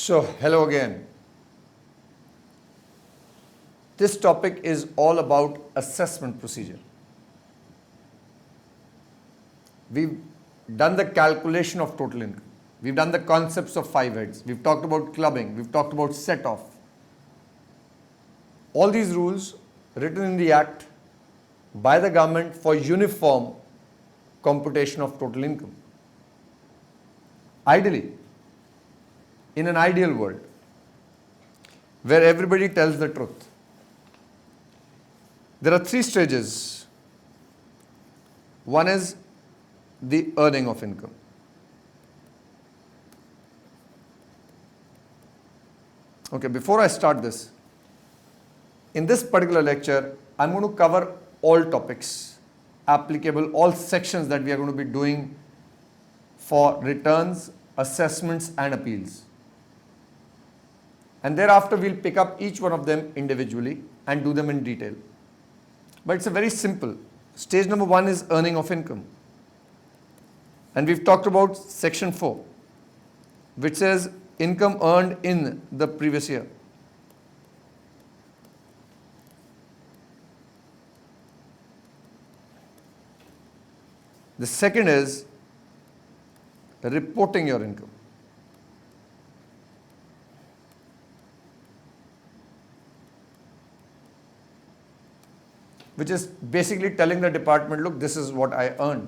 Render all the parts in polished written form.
So, hello again. This topic is all about assessment procedure. We've done the calculation of total income. We've done the concepts of 5 heads. We've talked about clubbing. We've talked about set off. All these rules written in the Act by the government for uniform computation of total income. Ideally, in an ideal world, where everybody tells the truth, there are 3 stages. One is the earning of income. Okay, before I start this, in this particular lecture, I'm going to cover all topics applicable, all sections that we are going to be doing for returns, assessments and appeals. And thereafter, we'll pick up each one of them individually and do them in detail. But it's a very simple. Stage number 1 is earning of income. And we've talked about section 4, which says income earned in the previous year. The second is reporting your income. Which is basically telling the department, look, this is what I earned.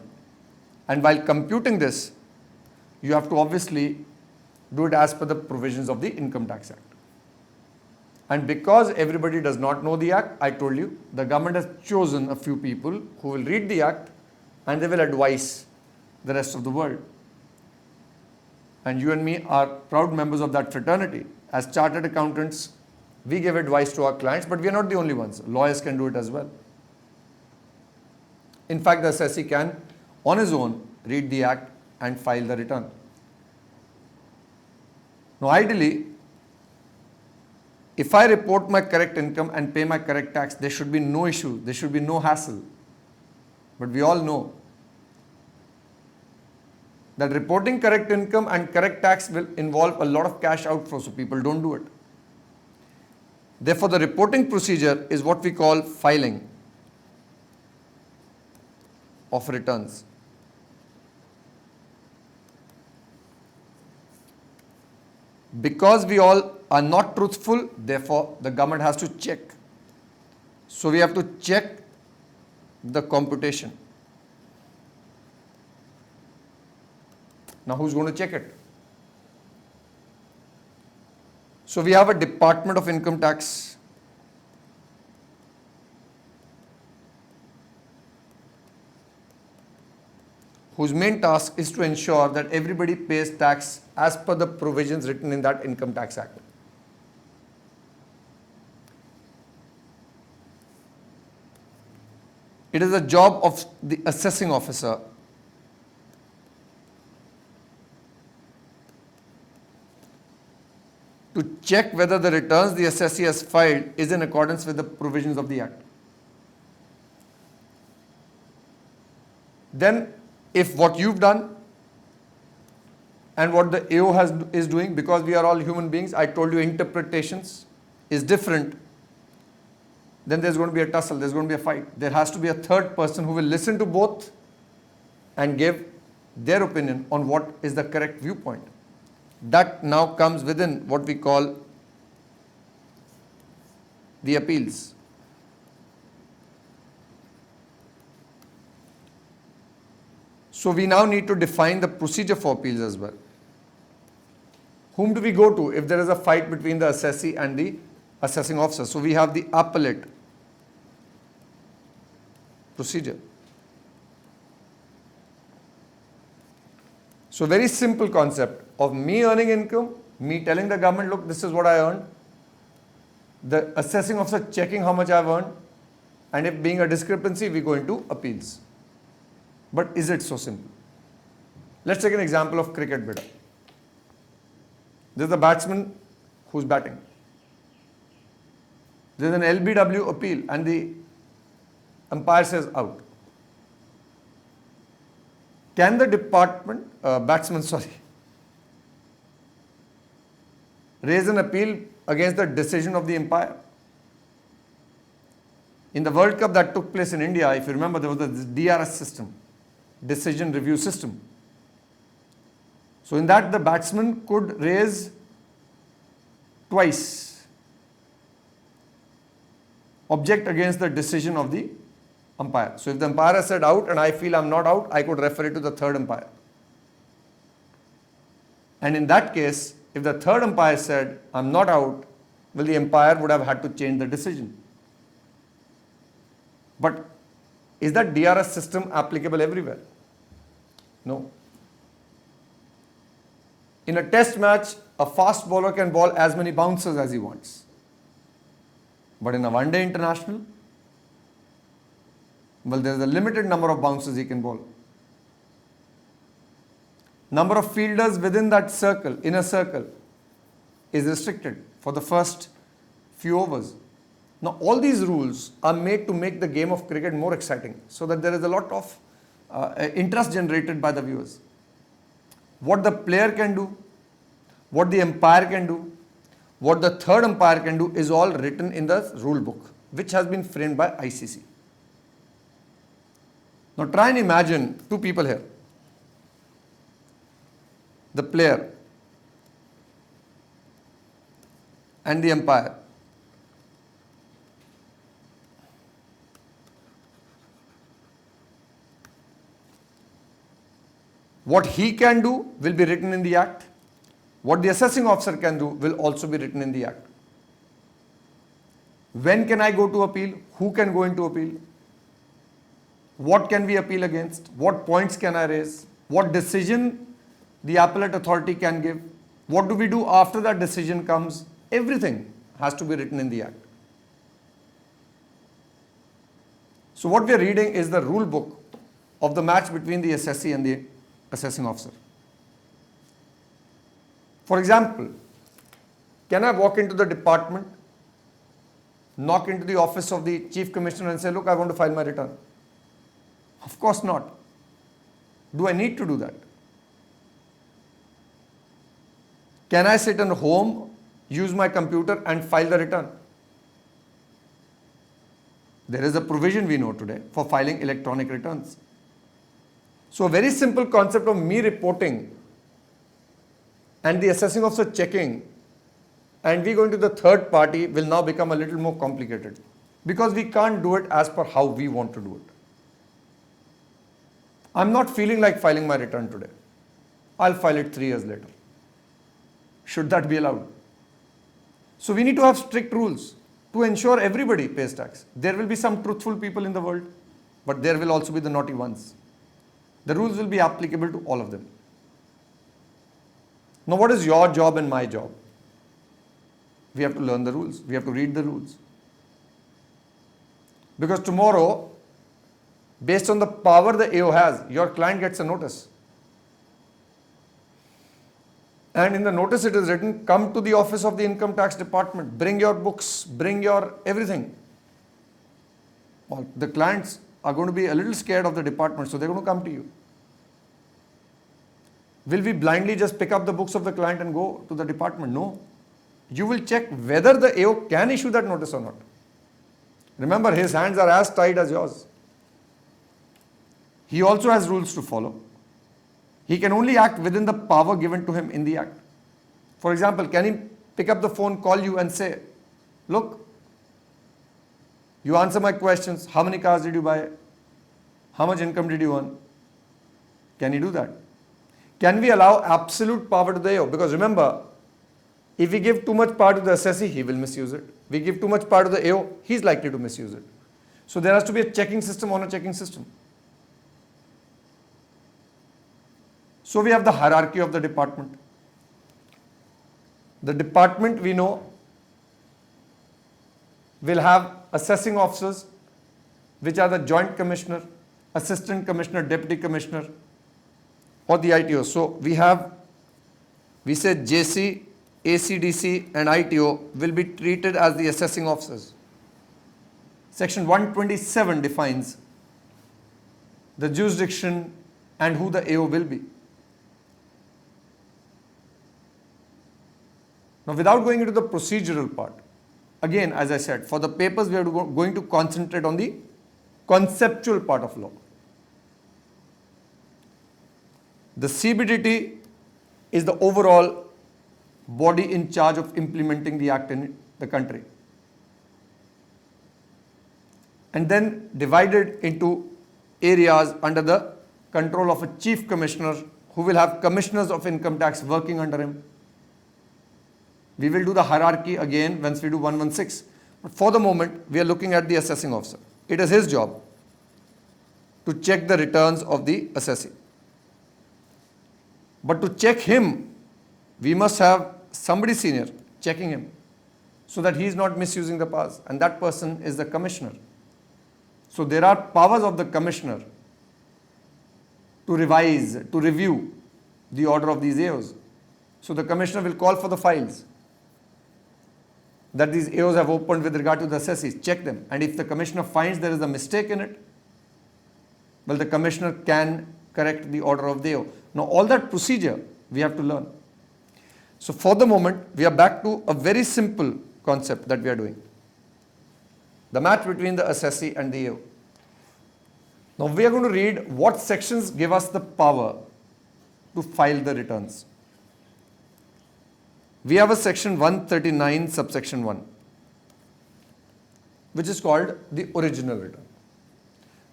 And while computing this, you have to obviously do it as per the provisions of the Income Tax Act. And because everybody does not know the Act, I told you, the government has chosen a few people who will read the Act and they will advise the rest of the world. And you and me are proud members of that fraternity. As chartered accountants, we give advice to our clients, but we are not the only ones. Lawyers can do it as well. In fact, the assessee can, on his own, read the Act and file the return. Now, ideally, if I report my correct income and pay my correct tax, there should be no issue, there should be no hassle. But we all know that reporting correct income and correct tax will involve a lot of cash outflow, so people don't do it. Therefore, the reporting procedure is what we call filing of returns. Because we all are not truthful, therefore the government has to check. So we have to check the computation. Now who's going to check it? So we have a Department of Income Tax. Whose main task is to ensure that everybody pays tax as per the provisions written in that Income Tax Act. It is the job of the assessing officer to check whether the returns the assessee has filed is in accordance with the provisions of the Act. Then, if what you've done and what the AO is doing, because we are all human beings, I told you interpretations is different, then there's going to be a tussle, there's going to be a fight. There has to be a third person who will listen to both and give their opinion on what is the correct viewpoint. That now comes within what we call the appeals. So we now need to define the procedure for appeals as well. Whom do we go to if there is a fight between the assessee and the assessing officer? So we have the appellate procedure. So very simple concept of me earning income, me telling the government, look, this is what I earned. The assessing officer checking how much I've earned. And if being a discrepancy, we go into appeals. But is it so simple? Let's take an example of cricket bidder. There's a batsman who's batting. There's an LBW appeal and the umpire says out. Can the batsman, raise an appeal against the decision of the umpire. In the World Cup that took place in India, if you remember, there was the DRS system, decision review system. So in that, the batsman could raise twice, object against the decision of the umpire. So if the umpire has said out and I feel I'm not out, I could refer it to the third umpire. And in that case, if the third umpire said I'm not out, well, the umpire would have had to change the decision. But is that DRS system applicable everywhere? No. In a test match, a fast bowler can bowl as many bouncers as he wants. But in a one-day international, well, there is a limited number of bounces he can bowl. Number of fielders within that circle, inner circle, is restricted for the first few overs. Now, all these rules are made to make the game of cricket more exciting, so that there is a lot of interest generated by the viewers. What the player can do, what the umpire can do, what the third umpire can do is all written in the rule book, which has been framed by ICC. Now try and imagine two people here. The player and the umpire. What he can do will be written in the act. What the assessing officer can do will also be written in the act. When can I go to appeal? Who can go into appeal? What can we appeal against? What points can I raise? What decision the appellate authority can give? What do we do after that decision comes? Everything has to be written in the act. So what we are reading is the rule book of the match between the assessee and the assessing officer. For example, can I walk into the department, knock into the office of the chief commissioner and say, look, I want to file my return? Of course not. Do I need to do that? Can I sit at home, use my computer and file the return? There is a provision we know today for filing electronic returns. So a very simple concept of me reporting and the assessing officer checking and we going to the third party will now become a little more complicated because we can't do it as per how we want to do it. I'm not feeling like filing my return today. I'll file it 3 years later. Should that be allowed? So we need to have strict rules to ensure everybody pays tax. There will be some truthful people in the world, but there will also be the naughty ones. The rules will be applicable to all of them. Now, what is your job and my job? We have to learn the rules. We have to read the rules. Because tomorrow, based on the power the AO has, your client gets a notice. And in the notice it is written, come to the office of the income tax department, bring your books, bring your everything. Well, the clients are going to be a little scared of the department, so they're going to come to you. Will we blindly just pick up the books of the client and go to the department? No. You will check whether the AO can issue that notice or not. Remember, his hands are as tight as yours. He also has rules to follow. He can only act within the power given to him in the act. For example, can he pick up the phone, call you and say, look, you answer my questions. How many cars did you buy? How much income did you earn? Can he do that? Can we allow absolute power to the AO? Because remember, if we give too much power to the assessee, he will misuse it. We give too much power to the AO, he's likely to misuse it. So there has to be a checking system on a checking system. So we have the hierarchy of the department. The department, we know, will have assessing officers, which are the joint commissioner, assistant commissioner, deputy commissioner, or the ITO. So we say JC, ACDC and ITO will be treated as the assessing officers. Section 127 defines the jurisdiction and who the AO will be. Now, without going into the procedural part, again, as I said, for the papers, we are going to concentrate on the conceptual part of law. The CBDT is the overall body in charge of implementing the act in the country, and then divided into areas under the control of a chief commissioner who will have commissioners of income tax working under him. We will do the hierarchy again once we do 116. But for the moment, we are looking at the assessing officer. It is his job to check the returns of the assessee. But to check him, we must have somebody senior checking him so that he is not misusing the powers, and that person is the commissioner. So there are powers of the commissioner to revise, to review the order of these AOs. So the commissioner will call for the files that these AOs have opened with regard to the assessees, check them, and if the commissioner finds there is a mistake in it, well, the commissioner can correct the order of the AO. Now, all that procedure we have to learn. So for the moment, we are back to a very simple concept that we are doing. The match between the assessee and the AO. Now we are going to read what sections give us the power to file the returns. We have a section 139 subsection 1, which is called the original return.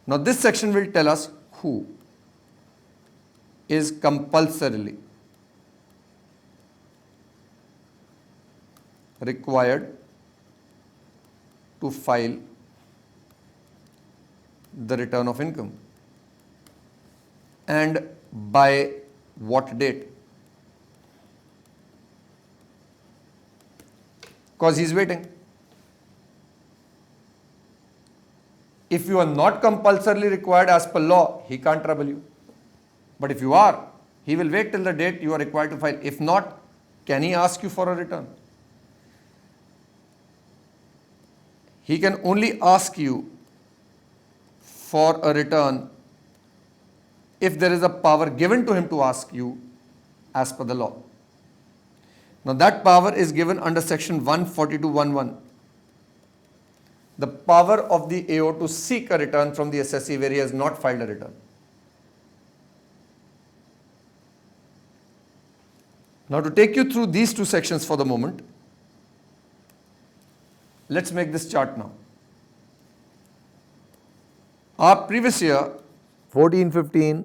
Now this section will tell us who is compulsorily required to file the return of income and by what date. Because he is waiting. If you are not compulsorily required as per law, he can't trouble you. But if you are, he will wait till the date you are required to file. If not, can he ask you for a return? He can only ask you for a return if there is a power given to him to ask you as per the law. Now that power is given under section 142(1)(1). The power of the AO to seek a return from the assessee where he has not filed a return. Now to take you through these two sections for the moment, let's make this chart now. Our previous year, 14-15,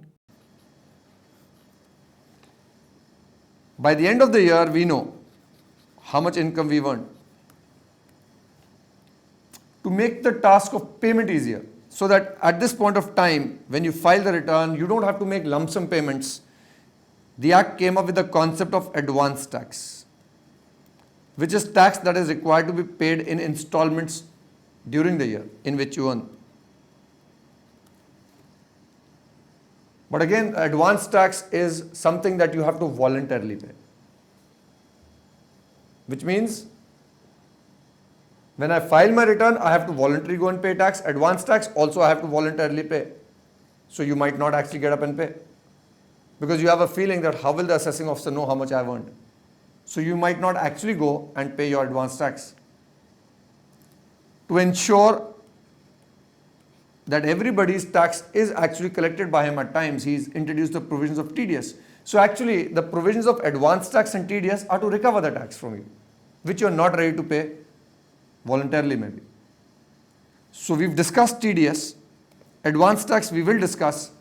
by the end of the year, we know how much income we earned. To make the task of payment easier, so that at this point of time, when you file the return, you don't have to make lump sum payments, the Act came up with the concept of advance tax, which is tax that is required to be paid in installments during the year in which you earn. But again, advance tax is something that you have to voluntarily pay. Which means, when I file my return, I have to voluntarily go and pay tax. Advance tax also I have to voluntarily pay. So you might not actually get up and pay. Because you have a feeling that how will the assessing officer know how much I have earned? So you might not actually go and pay your advance tax. To ensure that everybody's tax is actually collected by him at times, he's introduced the provisions of TDS. So actually, the provisions of advance tax and TDS are to recover the tax from you, which you're not ready to pay voluntarily maybe. So we've discussed TDS. Advance tax we will discuss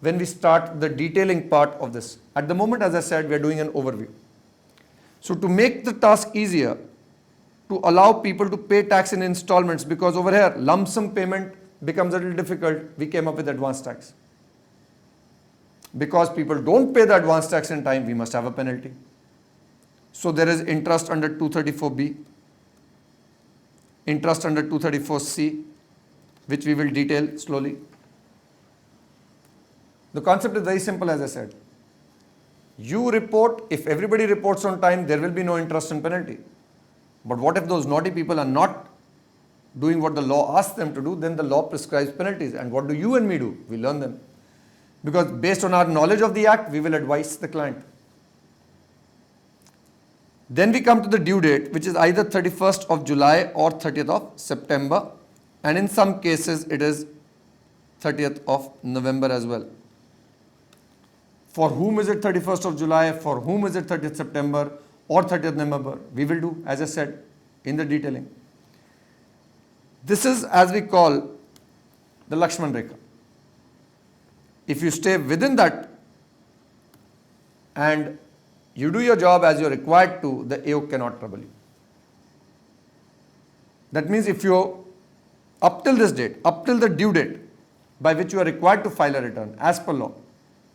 when we start the detailing part of this. At the moment, as I said, we are doing an overview. So to make the task easier, to allow people to pay tax in installments, because over here, lump sum payment becomes a little difficult, we came up with advance tax. Because people don't pay the advance tax in time, we must have a penalty. So there is interest under 234B, interest under 234C, which we will detail slowly. The concept is very simple, as I said. You report, if everybody reports on time, there will be no interest and penalty. But what if those naughty people are not doing what the law asks them to do? Then the law prescribes penalties. And what do you and me do? We learn them. Because based on our knowledge of the Act, we will advise the client. Then we come to the due date, which is either 31st of July or 30th of September, and in some cases it is 30th of November as well. For whom is it 31st of July, for whom is it 30th September or 30th November? We will do, as I said, in the detailing. This is, as we call, the Lakshman Rekha. If you stay within that and you do your job as you're required to, the AO cannot trouble you. That means if you, up till this date, up till the due date by which you are required to file a return as per law,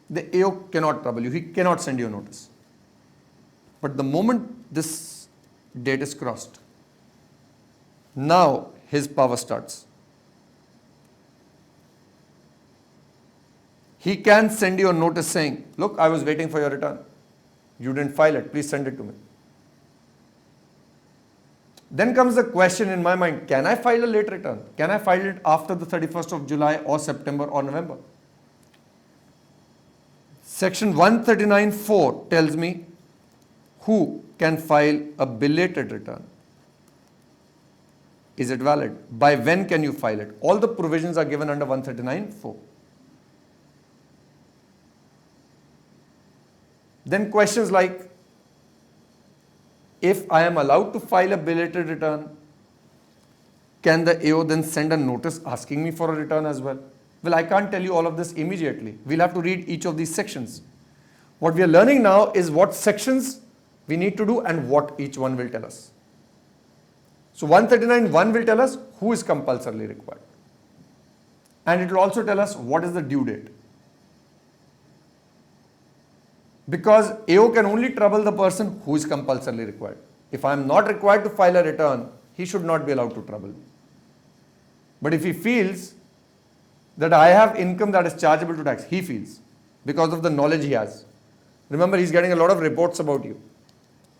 the AO cannot trouble you. He cannot send you a notice. But the moment this date is crossed, now his power starts. He can send you a notice saying, look, I was waiting for your return. You didn't file it. Please send it to me. Then comes the question in my mind, can I file a late return? Can I file it after the 31st of July or September or November? Section 139(4) tells me who can file a belated return. Is it valid? By when can you file it? All the provisions are given under 139(4). Then questions like, if I am allowed to file a belated return, can the AO then send a notice asking me for a return as well? Well, I can't tell you all of this immediately. We'll have to read each of these sections. What we are learning now is what sections we need to do and what each one will tell us. So 139(1) will tell us who is compulsorily required. And it will also tell us what is the due date. Because AO can only trouble the person who is compulsorily required. If I am not required to file a return, he should not be allowed to trouble me. But if he feels that I have income that is chargeable to tax, he feels, because of the knowledge he has. Remember, he's getting a lot of reports about you.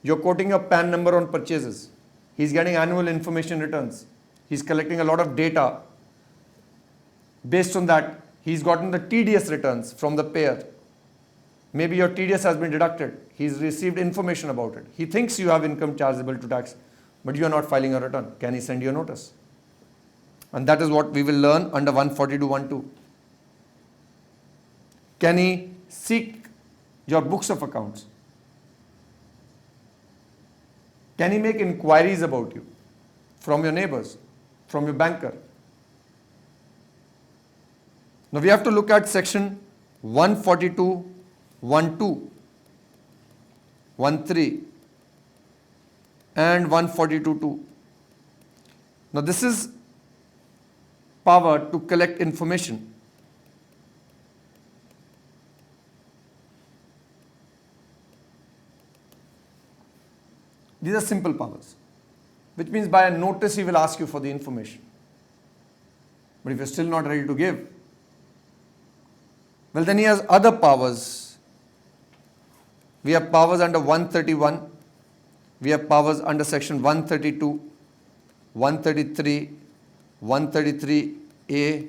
You're quoting your PAN number on purchases. He's getting annual information returns. He's collecting a lot of data. Based on that, he's gotten the TDS returns from the payer. Maybe your TDS has been deducted. He's received information about it. He thinks you have income chargeable to tax, but you are not filing a return. Can he send you a notice? And that is what we will learn under 142(1)(2). Can he seek your books of accounts? Can he make inquiries about you from your neighbors, from your banker? Now we have to look at section 142(1)(2), 1(3) and 142(2). Now this is power to collect information. These are simple powers, which means by a notice he will ask you for the information. But if you're still not ready to give, well, then he has other powers. We have powers under 131, we have powers under section 132, 133, 133A,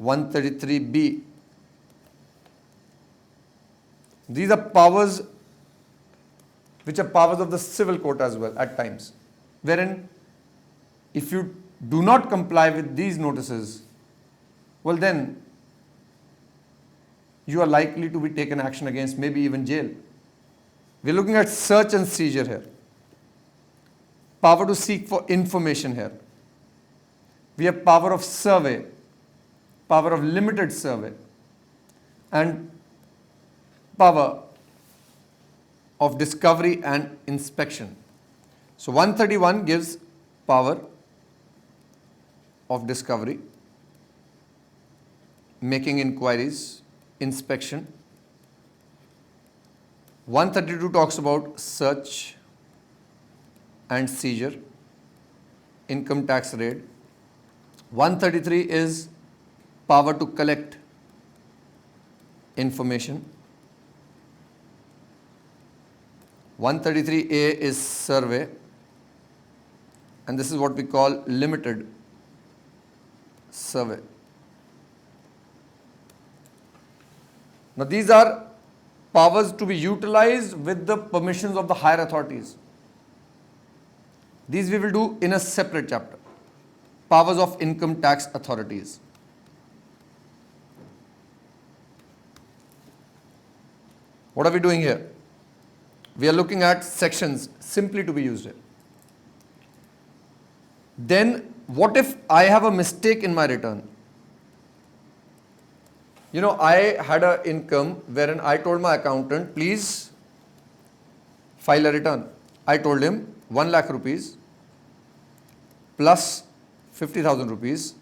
133B. These are powers which are powers of the civil court as well at times, wherein if you do not comply with these notices, well then you are likely to be taken action against, maybe even jail. We are looking at search and seizure here. Power to seek for information here. We have power of survey, power of limited survey, and power of discovery and inspection. So 131 gives power of discovery, making inquiries, inspection. 132 talks about search and seizure, income tax raid. 133 is power to collect information. 133A is survey, and this is what we call limited survey. Now these are powers to be utilized with the permissions of the higher authorities. These we will do in a separate chapter. Powers of income tax authorities. What are we doing here? We are looking at sections simply to be used here. Then what if I have a mistake in my return? You know, I had an income wherein I told my accountant, please file a return. I told him 1 lakh rupees plus 50,000 rupees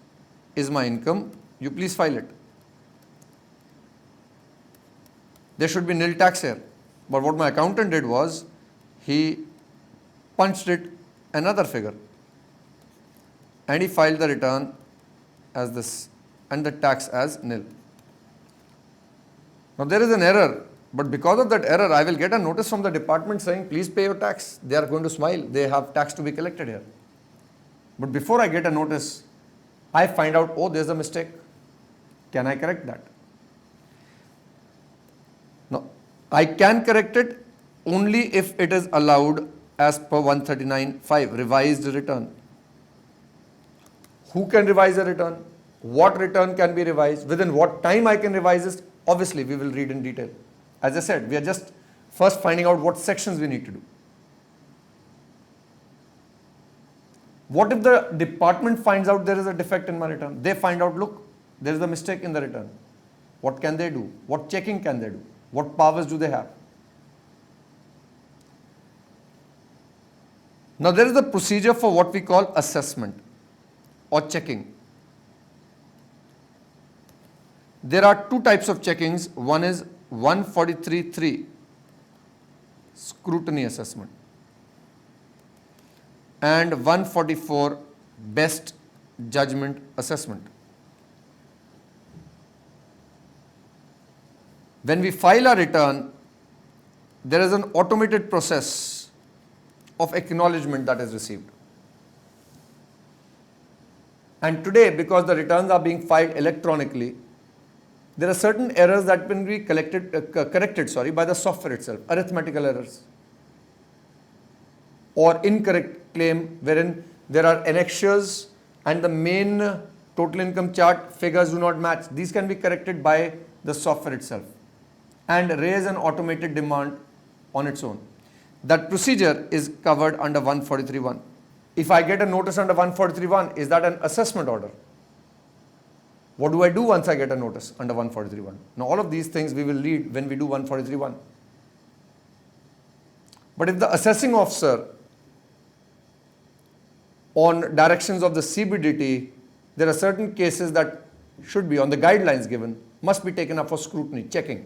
is my income. You please file it. There should be nil tax here. But what my accountant did was, he punched it another figure. And he filed the return as this and the tax as nil. Now there is an error, but because of that error, I will get a notice from the department saying, please pay your tax. They are going to smile. They have tax to be collected here. But before I get a notice, I find out, oh, there's a mistake. Can I correct that? No, I can correct it only if it is allowed as per 139(5), revised return. Who can revise a return? What return can be revised? Within what time I can revise this? Obviously, we will read in detail. As I said, we are just first finding out what sections we need to do. What if the department finds out there is a defect in my return? They find out, look, there is a mistake in the return. What can they do? What checking can they do? What powers do they have? Now there is a procedure for what we call assessment or checking. There are two types of checkings. One is 143(3) scrutiny assessment and 144 best judgment assessment. When we file a return, there is an automated process of acknowledgement that is received. And today, because the returns are being filed electronically, there are certain errors that can be corrected by the software itself, arithmetical errors or incorrect claim wherein there are annexures and the main total income chart figures do not match. These can be corrected by the software itself and raise an automated demand on its own. That procedure is covered under 143(1). If I get a notice under 143(1), is that an assessment order? What do I do once I get a notice under 143(1)? Now all of these things we will read when we do 143(1). But if the assessing officer, on directions of the CBDT, there are certain cases that should be on the guidelines given, must be taken up for scrutiny, checking.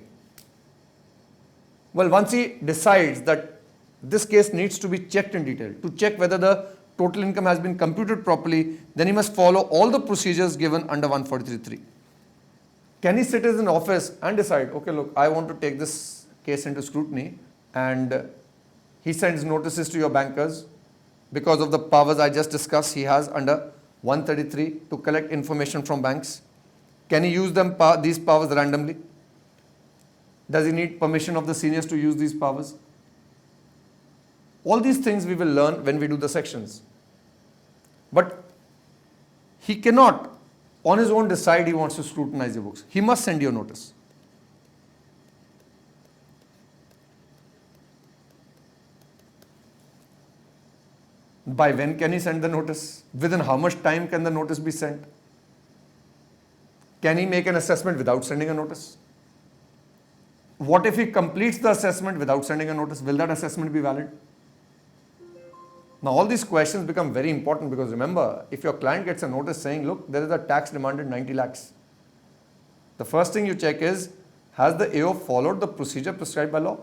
Well, once he decides that this case needs to be checked in detail, to check whether the total income has been computed properly, then he must follow all the procedures given under 143(3). Can he sit in an office and decide, okay, look, I want to take this case into scrutiny, and he sends notices to your bankers because of the powers I just discussed he has under 133 to collect information from banks? Can he use these powers randomly? Does he need permission of the seniors to use these powers? All these things we will learn when we do the sections. But he cannot on his own decide he wants to scrutinize your books. He must send you a notice. By when can he send the notice? Within how much time can the notice be sent? Can he make an assessment without sending a notice? What if he completes the assessment without sending a notice? Will that assessment be valid? Now all these questions become very important because remember, if your client gets a notice saying, look, there is a tax demanded 90 lakhs. The first thing you check is, has the AO followed the procedure prescribed by law?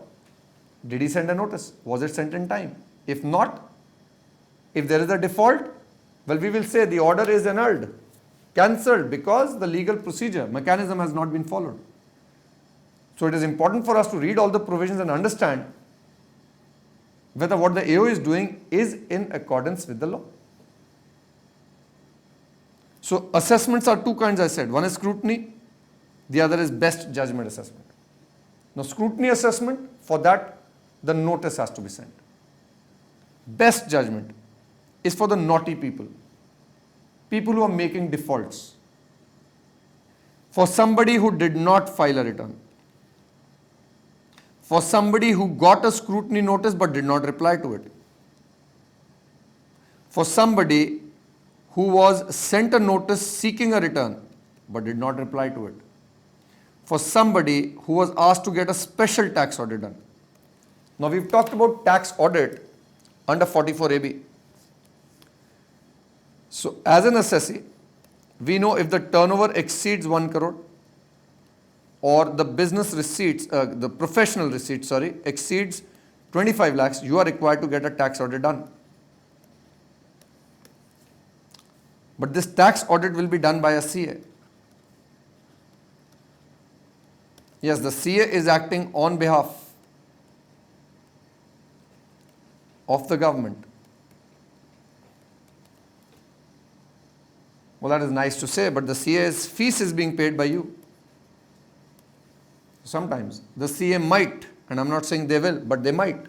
Did he send a notice? Was it sent in time? If not, if there is a default, well, we will say the order is annulled, cancelled, because the legal procedure mechanism has not been followed. So it is important for us to read all the provisions and understand whether what the AO is doing is in accordance with the law. So assessments are two kinds, I said. One is scrutiny, the other is best judgment assessment. Now scrutiny assessment, for that the notice has to be sent. Best judgment, is for the naughty people, people who are making defaults, for somebody who did not file a return, for somebody who got a scrutiny notice but did not reply to it, for somebody who was sent a notice seeking a return but did not reply to it, for somebody who was asked to get a special tax audit done. Now we've talked about tax audit under 44AB. So as an assessee, we know if the turnover exceeds 1 crore or the business receipts, the professional receipts, exceeds 25 lakhs, you are required to get a tax audit done. But this tax audit will be done by a CA. Yes, the CA is acting on behalf of the government. Well, that is nice to say, but the CA's fees is being paid by you. Sometimes the CA might, and I'm not saying they will, but they might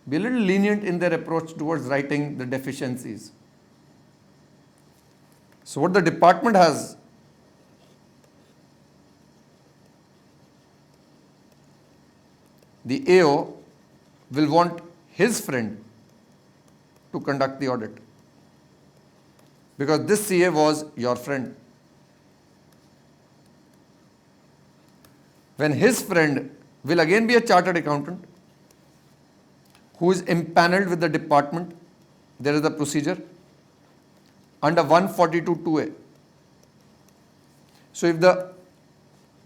be a little lenient in their approach towards writing the deficiencies. So what the department has, the AO will want his friend to conduct the audit, because this CA was your friend. When his friend will again be a chartered accountant who is empaneled with the department, there is a procedure under 142(2)(a). So if the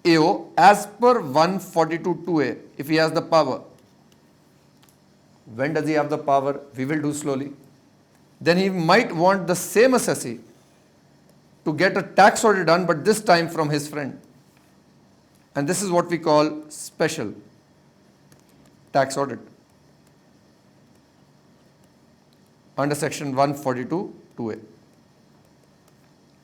AO, as per 142(2)(a), if he has the power, when does he have the power? We will do slowly. Then he might want the same assessee to get a tax audit done, but this time from his friend. And this is what we call special tax audit under section 142(2)(a).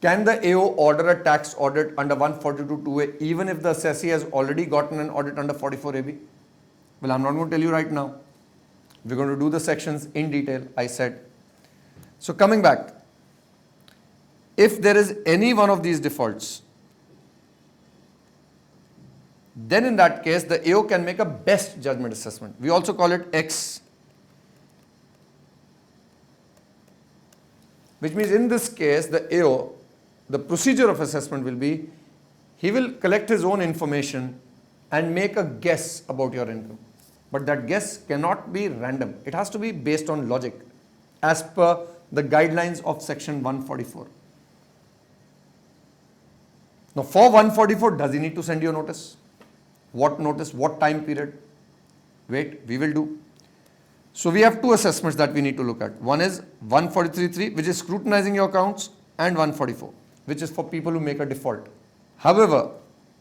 Can the AO order a tax audit under 142(2)(a) even if the assessee has already gotten an audit under 44AB? Well, I'm not going to tell you right now. We're going to do the sections in detail, I said. So coming back, if there is any one of these defaults, then in that case, the AO can make a best judgment assessment. We also call it X, which means in this case, the AO, the procedure of assessment will be, he will collect his own information and make a guess about your income. But that guess cannot be random. It has to be based on logic as per the guidelines of section 144. Now for 144, does he need to send you a notice? What notice? What time period? Wait, we will do. So we have two assessments that we need to look at. One is 143(3), which is scrutinizing your accounts, and 144, which is for people who make a default. However,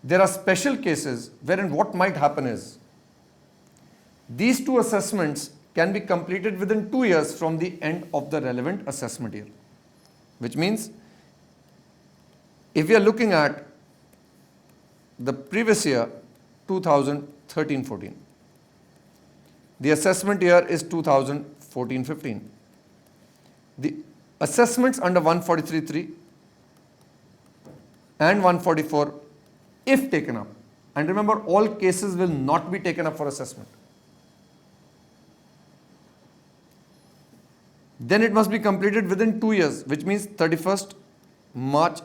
there are special cases wherein what might happen is, these two assessments can be completed within 2 years from the end of the relevant assessment year. Which means, if we are looking at the previous year, 2013-14, the assessment year is 2014-15. The assessments under 143(3) and 144, if taken up, and remember, all cases will not be taken up for assessment, then it must be completed within 2 years, which means 31st March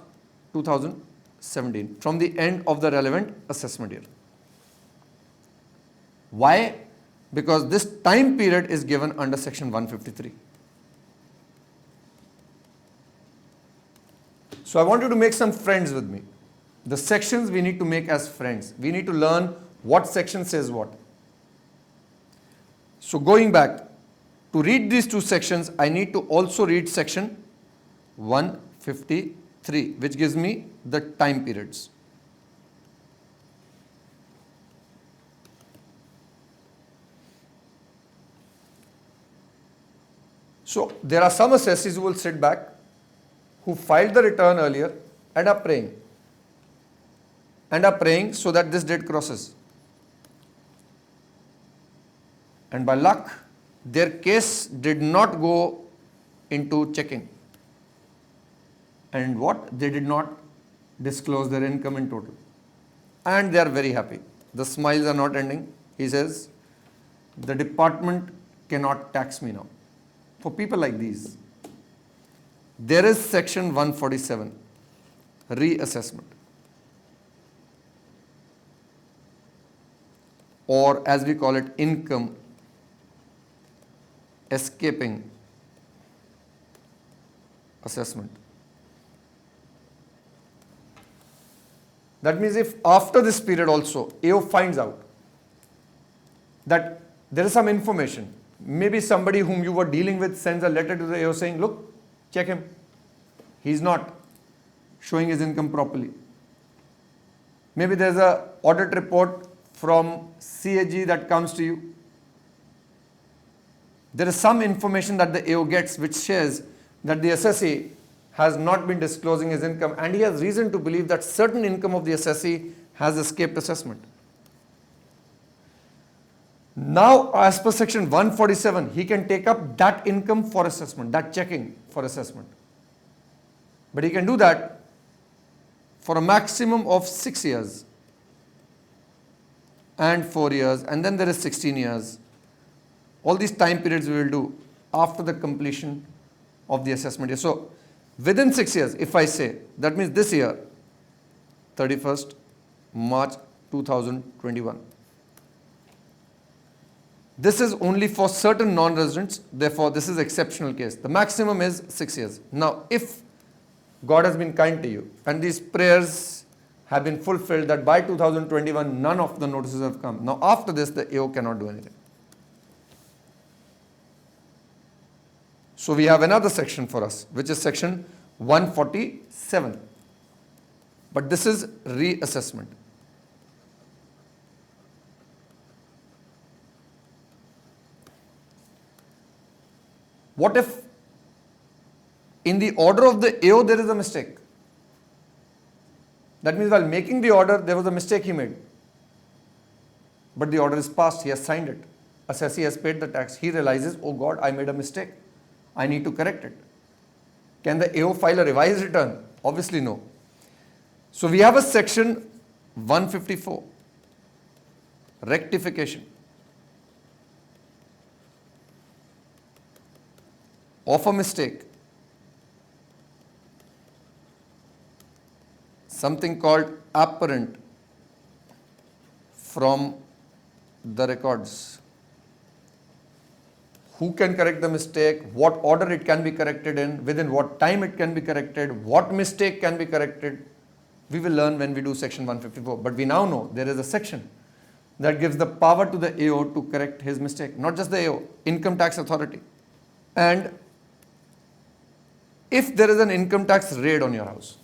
2017, from the end of the relevant assessment year. Why? Because this time period is given under section 153. So I want you to make some friends with me. The sections we need to make as friends. We need to learn what section says what. So going back, to read these two sections, I need to also read section 153, which gives me the time periods. So there are some assessees who will sit back, who filed the return earlier and are praying so that this date crosses. And by luck, their case did not go into checking. And what? They did not disclose their income in total. And they are very happy. The smiles are not ending. He says, the department cannot tax me now. For people like these, there is section 147, reassessment. Or as we call it, income escaping assessment. That means if after this period also AO finds out that there is some information, maybe somebody whom you were dealing with sends a letter to the AO saying, look, check him. He's not showing his income properly. Maybe there's a audit report from CAG that comes to you. There is some information that the AO gets which says that the assessee has not been disclosing his income and he has reason to believe that certain income of the assessee has escaped assessment. Now, as per section 147, he can take up that income for assessment, that checking for assessment. But he can do that for a maximum of 6 years and 4 years, and then there is 16 years. All these time periods we will do after the completion of the assessment year. So, within 6 years, if I say, that means this year, 31st March 2021. This is only for certain non-residents, therefore this is exceptional case. The maximum is 6 years. Now, if God has been kind to you and these prayers have been fulfilled that by 2021 none of the notices have come. Now, after this the AO cannot do anything. So, we have another section for us which is section 147. But this is reassessment. What if in the order of the AO there is a mistake? That means while making the order there was a mistake he made. But the order is passed, he has signed it. Assessee has paid the tax. He realizes, oh God, I made a mistake. I need to correct it. Can the AO file a revised return? Obviously no. So we have a section 154, rectification of a mistake, something called apparent from the records. Who can correct the mistake, what order it can be corrected in, within what time it can be corrected, what mistake can be corrected. We will learn when we do section 154. But we now know there is a section that gives the power to the AO to correct his mistake. Not just the AO, income tax authority. And if there is an income tax raid on your house,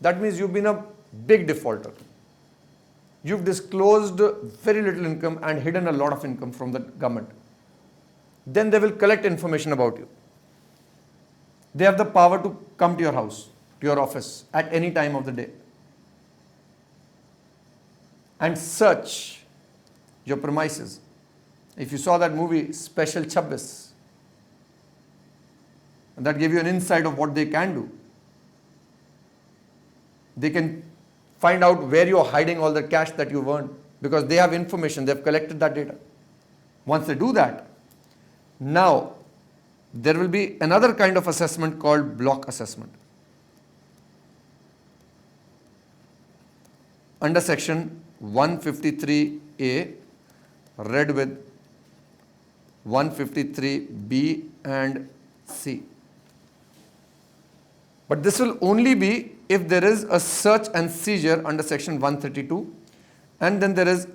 that means you've been a big defaulter. You've disclosed very little income and hidden a lot of income from the government. Then they will collect information about you. They have the power to come to your house, to your office at any time of the day and search your premises. If you saw that movie, Special Chabbis, that gave you an insight of what they can do. They can find out where you are hiding all the cash that you've earned because they have information, they have collected that data. Once they do that, now there will be another kind of assessment called block assessment. Under section 153A, read with 153B and C. But this will only be if there is a search and seizure under section 132 and then there is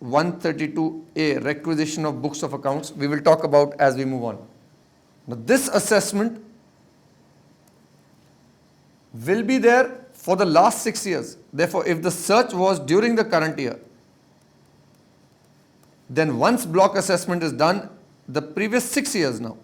132A, requisition of books of accounts. We will talk about as we move on. Now this assessment will be there for the last 6 years. Therefore, if the search was during the current year, then once block assessment is done, the previous 6 years now,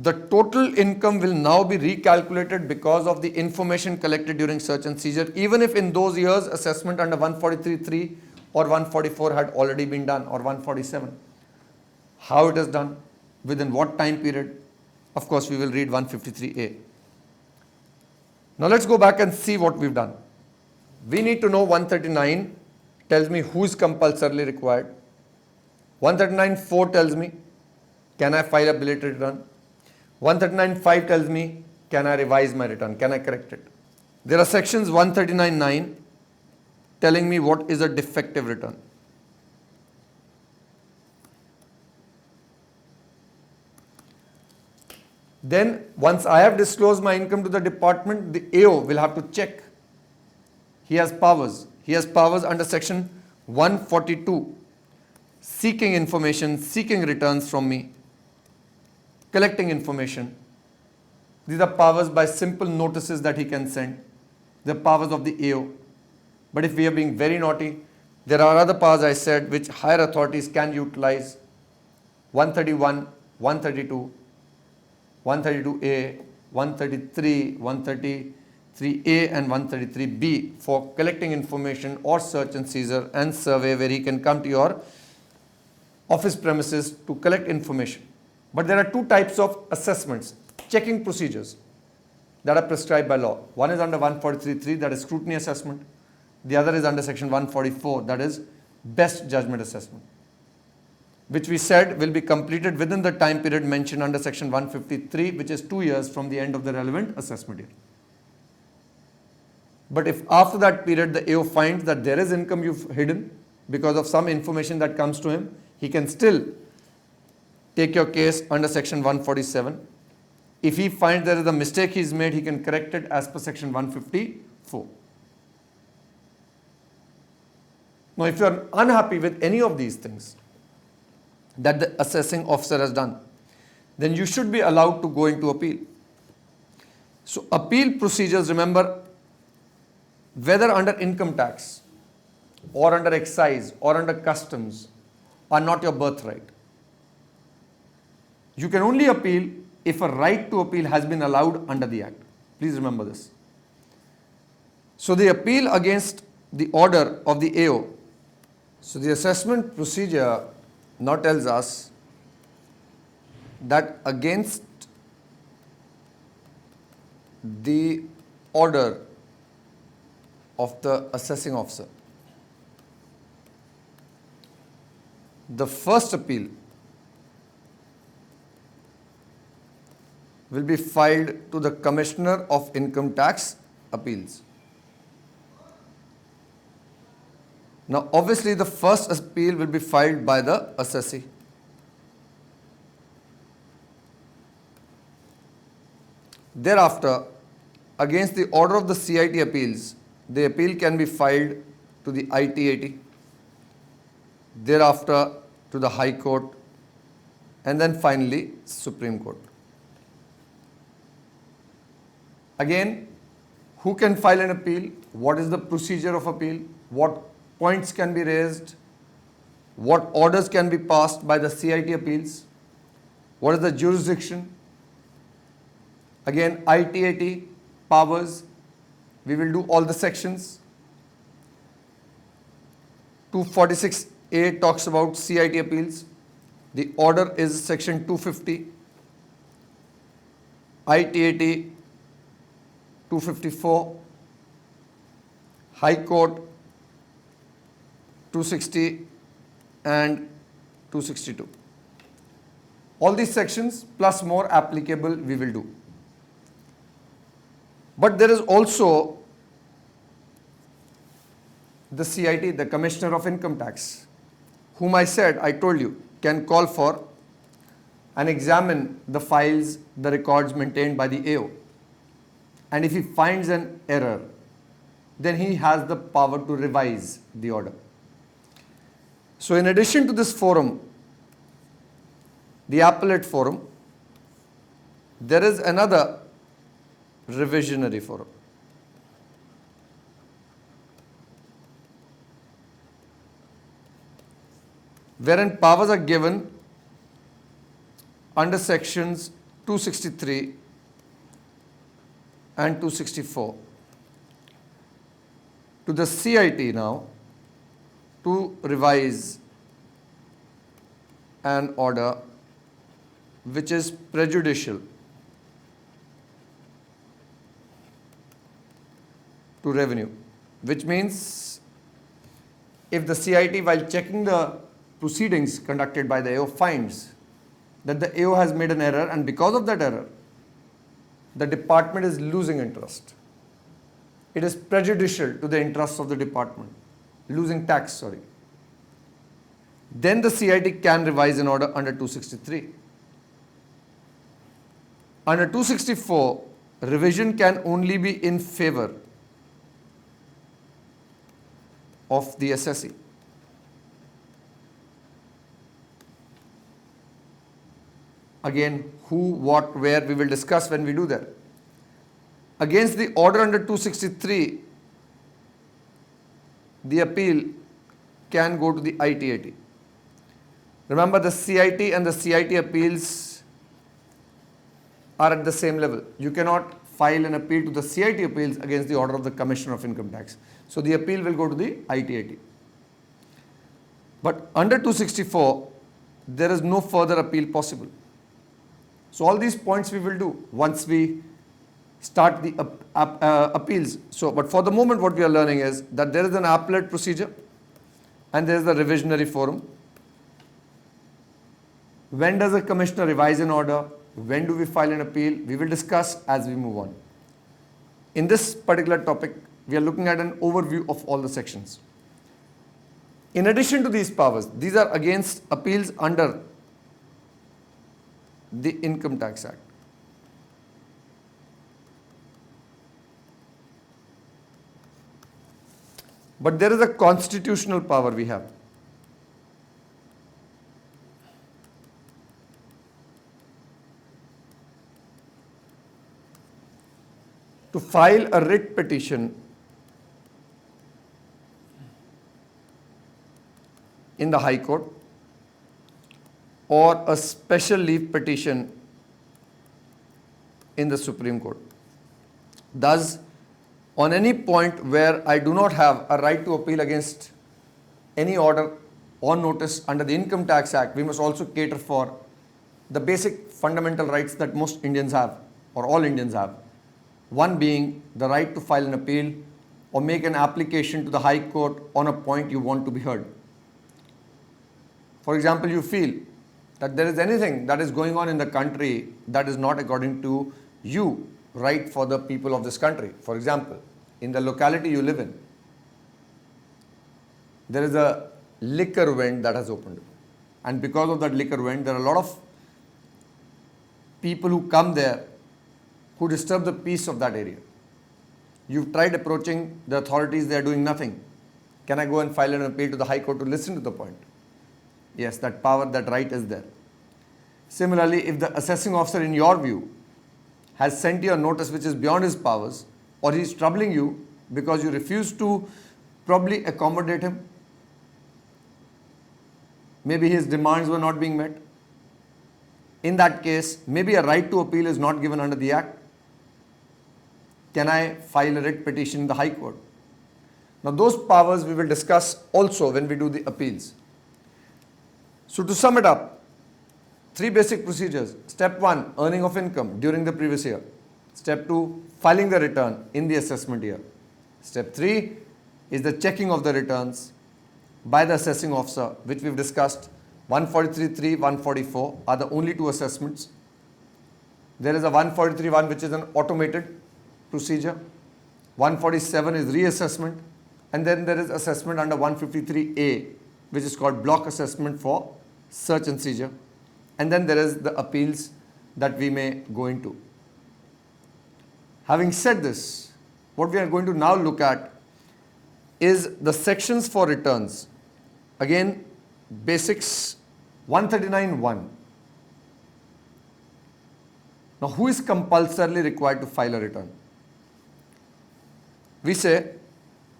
The total income will now be recalculated because of the information collected during search and seizure, even if in those years assessment under 143.3 or 144 had already been done, or 147. How it is done, within what time period, of course we will read 153A. Now let's go back and see what we've done. We need to know 139 tells me who is compulsorily required. 139.4 tells me, can I file a belated return? 139.5 tells me, can I revise my return? Can I correct it? There are sections 139.9 telling me what is a defective return. Then once I have disclosed my income to the department, the AO will have to check. He has powers. He has powers under section 142, seeking information, seeking returns from me, collecting information. These are powers by simple notices that he can send. The powers of the AO. But if we are being very naughty, there are other powers I said which higher authorities can utilize. 131, 132, 132A, 133, 133A and 133B for collecting information or search and seizure and survey, where he can come to your office premises to collect information. But there are two types of assessments, checking procedures that are prescribed by law. One is under 143.3, that is scrutiny assessment. The other is under section 144, that is best judgment assessment, which we said will be completed within the time period mentioned under section 153, which is 2 years from the end of the relevant assessment year. But if after that period the AO finds that there is income you've hidden because of some information that comes to him, he can still take your case under section 147. If he finds there is a mistake he's made, he can correct it as per section 154. Now, if you are unhappy with any of these things that the assessing officer has done, then you should be allowed to go into appeal. So, appeal procedures, remember, whether under income tax or under excise or under customs, are not your birthright. You can only appeal if a right to appeal has been allowed under the Act. Please remember this. So, the appeal against the order of the AO. So, the assessment procedure now tells us that against the order of the assessing officer, the first appeal will be filed to the Commissioner of Income Tax Appeals. Now, obviously, the first appeal will be filed by the assessee. Thereafter, against the order of the CIT appeals, the appeal can be filed to the ITAT, thereafter to the High Court, and then finally Supreme Court. Again, who can file an appeal? What is the procedure of appeal? What points can be raised? What orders can be passed by the CIT appeals? What is the jurisdiction? Again, ITAT powers. We will do all the sections. 246A talks about CIT appeals. The order is section 250. ITAT 254. High Court 260 and 262. All these sections plus more applicable we will do. But there is also the CIT, the Commissioner of Income Tax, whom I told you, can call for and examine the files, the records maintained by the AO. And if he finds an error, then he has the power to revise the order. So, in addition to this forum, the appellate forum, there is another revisionary forum. Wherein powers are given under sections 263 and 264 to the CIT now to revise an order which is prejudicial to revenue, which means if the CIT, while checking the proceedings conducted by the AO, finds that the AO has made an error, and because of that error, the department is losing interest. It is prejudicial to the interests of the department, losing tax, sorry. Then the CIT can revise an order under 263. Under 264, revision can only be in favor of the assessee. Again, who, what, where, we will discuss when we do that. Against the order under 263, the appeal can go to the ITAT. Remember, the CIT and the CIT appeals are at the same level. You cannot file an appeal to the CIT appeals against the order of the Commissioner of Income Tax. So the appeal will go to the ITAT. But under 264, there is no further appeal possible. So all these points we will do once we start the appeals. So, but for the moment what we are learning is that there is an appellate procedure and there is the revisionary forum. When does a commissioner revise an order? When do we file an appeal? We will discuss as we move on. In this particular topic, we are looking at an overview of all the sections. In addition to these powers, these are against appeals under the Income Tax Act. But there is a constitutional power we have. To file a writ petition in the High Court or a special leave petition in the Supreme Court. Thus, on any point where I do not have a right to appeal against any order or notice under the Income Tax Act, we must also cater for the basic fundamental rights that most Indians have, or all Indians have. One being the right to file an appeal or make an application to the High Court on a point you want to be heard. For example, you feel that there is anything that is going on in the country that is not according to you, right, for the people of this country. For example, in the locality you live in, there is a liquor vent that has opened. And because of that liquor vent, there are a lot of people who come there who disturb the peace of that area. You've tried approaching the authorities, they are doing nothing. Can I go and file an appeal to the High Court to listen to the point? Yes, that power, that right is there. Similarly, if the assessing officer, in your view, has sent you a notice which is beyond his powers, or he is troubling you because you refuse to probably accommodate him, maybe his demands were not being met. In that case, maybe a right to appeal is not given under the Act. Can I file a writ petition in the High Court? Now, those powers we will discuss also when we do the appeals. So, to sum it up, 3 basic procedures. Step 1, earning of income during the previous year. Step 2, filing the return in the assessment year. Step 3 is the checking of the returns by the assessing officer, which we've discussed. 143.3, 144 are the only 2 assessments. There is a 143.1 which is an automated procedure. 147 is reassessment, and then there is assessment under 153A, which is called block assessment for search and seizure. And then there is the appeals that we may go into. Having said this, what we are going to now look at is the sections for returns. Again, basics 139.1. Now, who is compulsorily required to file a return? We say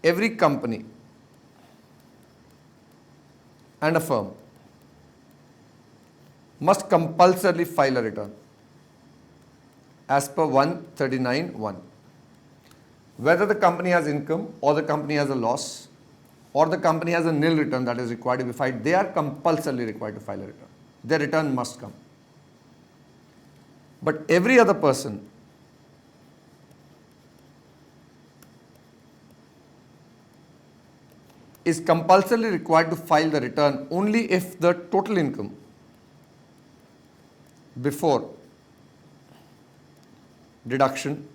every company and a firm must compulsorily file a return. as per 139(1). Whether the company has income or the company has a loss or the company has a nil return that is required to be filed, they are compulsorily required to file a return. Their return must come. But every other person is compulsorily required to file the return only if the total income before deduction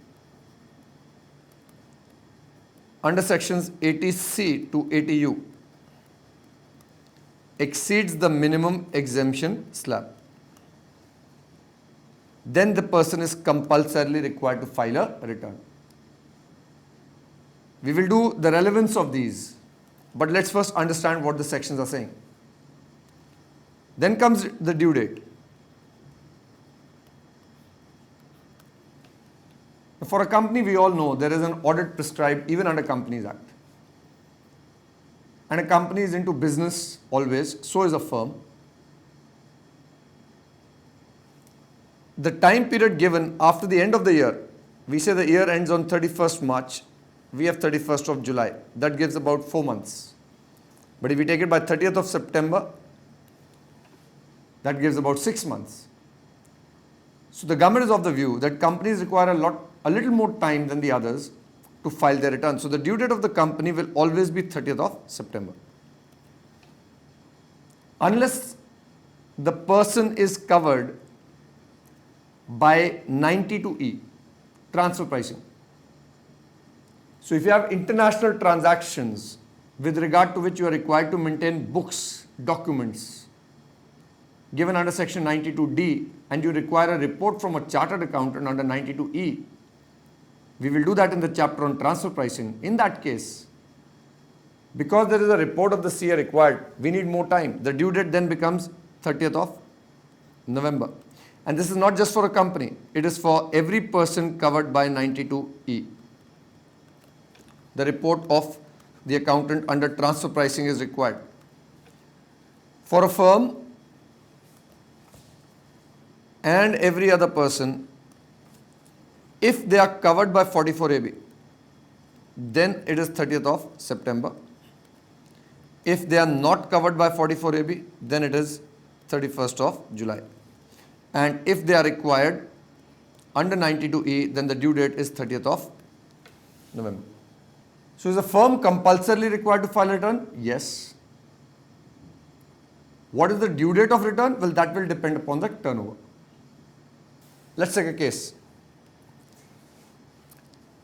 under sections 80C to 80U exceeds the minimum exemption slab. Then the person is compulsorily required to file a return. We will do the relevance of these, but let's first understand what the sections are saying. Then comes the due date. For a company, we all know there is an audit prescribed even under Companies Act. And a company is into business always, so is a firm. The time period given after the end of the year, we say the year ends on 31st March, we have 31st of July. That gives about 4 months. But if we take it by 30th of September, that gives about 6 months. So the government is of the view that companies require a little more time than the others to file their return. So the due date of the company will always be 30th of September. Unless the person is covered by 92E, transfer pricing. So if you have international transactions with regard to which you are required to maintain books, documents given under section 92D, and you require a report from a chartered accountant under 92E, we will do that in the chapter on transfer pricing. In that case, because there is a report of the CA required, we need more time. The due date then becomes 30th of November. And this is not just for a company, it is for every person covered by 92E. The report of the accountant under transfer pricing is required. For a firm and every other person, if they are covered by 44AB, then it is 30th of September. If they are not covered by 44AB, then it is 31st of July. And if they are required under 92E, then the due date is 30th of November. So is a firm compulsorily required to file a return? Yes. What is the due date of return? Well, that will depend upon the turnover. Let's take a case.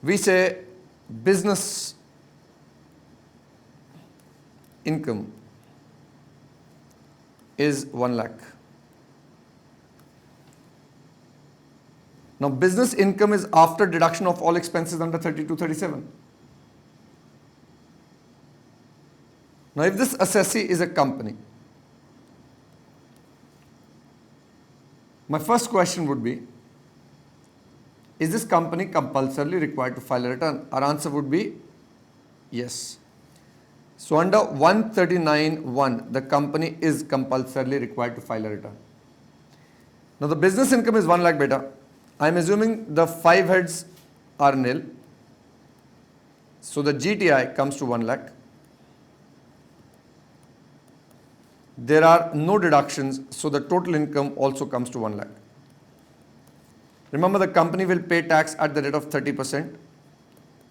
We say business income is 1 lakh. Now, business income is after deduction of all expenses under 3237. Now, if this assessee is a company, my first question would be, is this company compulsorily required to file a return? Our answer would be yes. So, under 139(1), the company is compulsorily required to file a return. Now, the business income is 1 lakh beta. I am assuming the 5 heads are nil. So, the GTI comes to 1 lakh. There are no deductions, so the total income also comes to 1 lakh. Remember, the company will pay tax at the rate of 30%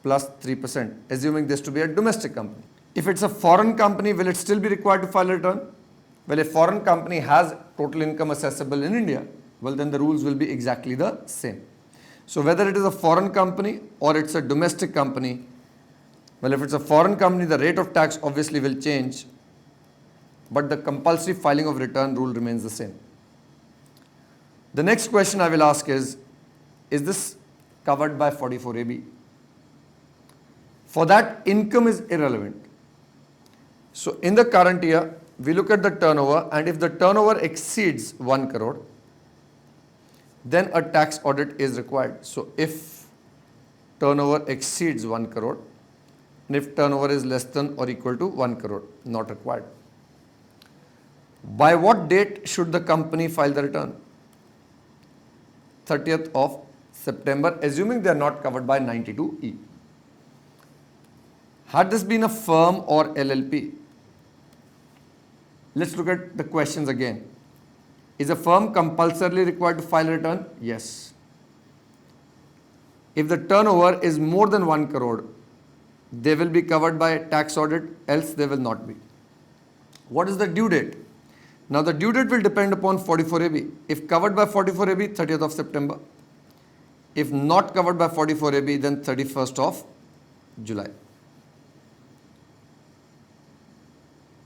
plus 3%, assuming this to be a domestic company. If it's a foreign company, will it still be required to file a return? Well, if foreign company has total income assessable in India, well, then the rules will be exactly the same. So whether it is a foreign company or it's a domestic company, well, if it's a foreign company, the rate of tax obviously will change, but the compulsory filing of return rule remains the same. The next question I will ask is this covered by 44AB? For that, income is irrelevant. So in the current year, we look at the turnover, and if the turnover exceeds 1 crore, then a tax audit is required. So if turnover exceeds 1 crore, and if turnover is less than or equal to 1 crore, not required. By what date should the company file the return? 30th of September, assuming they are not covered by 92E. Had this been a firm or LLP? Let's look at the questions again. Is a firm compulsorily required to file a return? Yes. If the turnover is more than 1 crore, they will be covered by a tax audit, else they will not be. What is the due date? Now the due date will depend upon 44AB. If covered by 44AB, 30th of September. If not covered by 44AB, then 31st of July.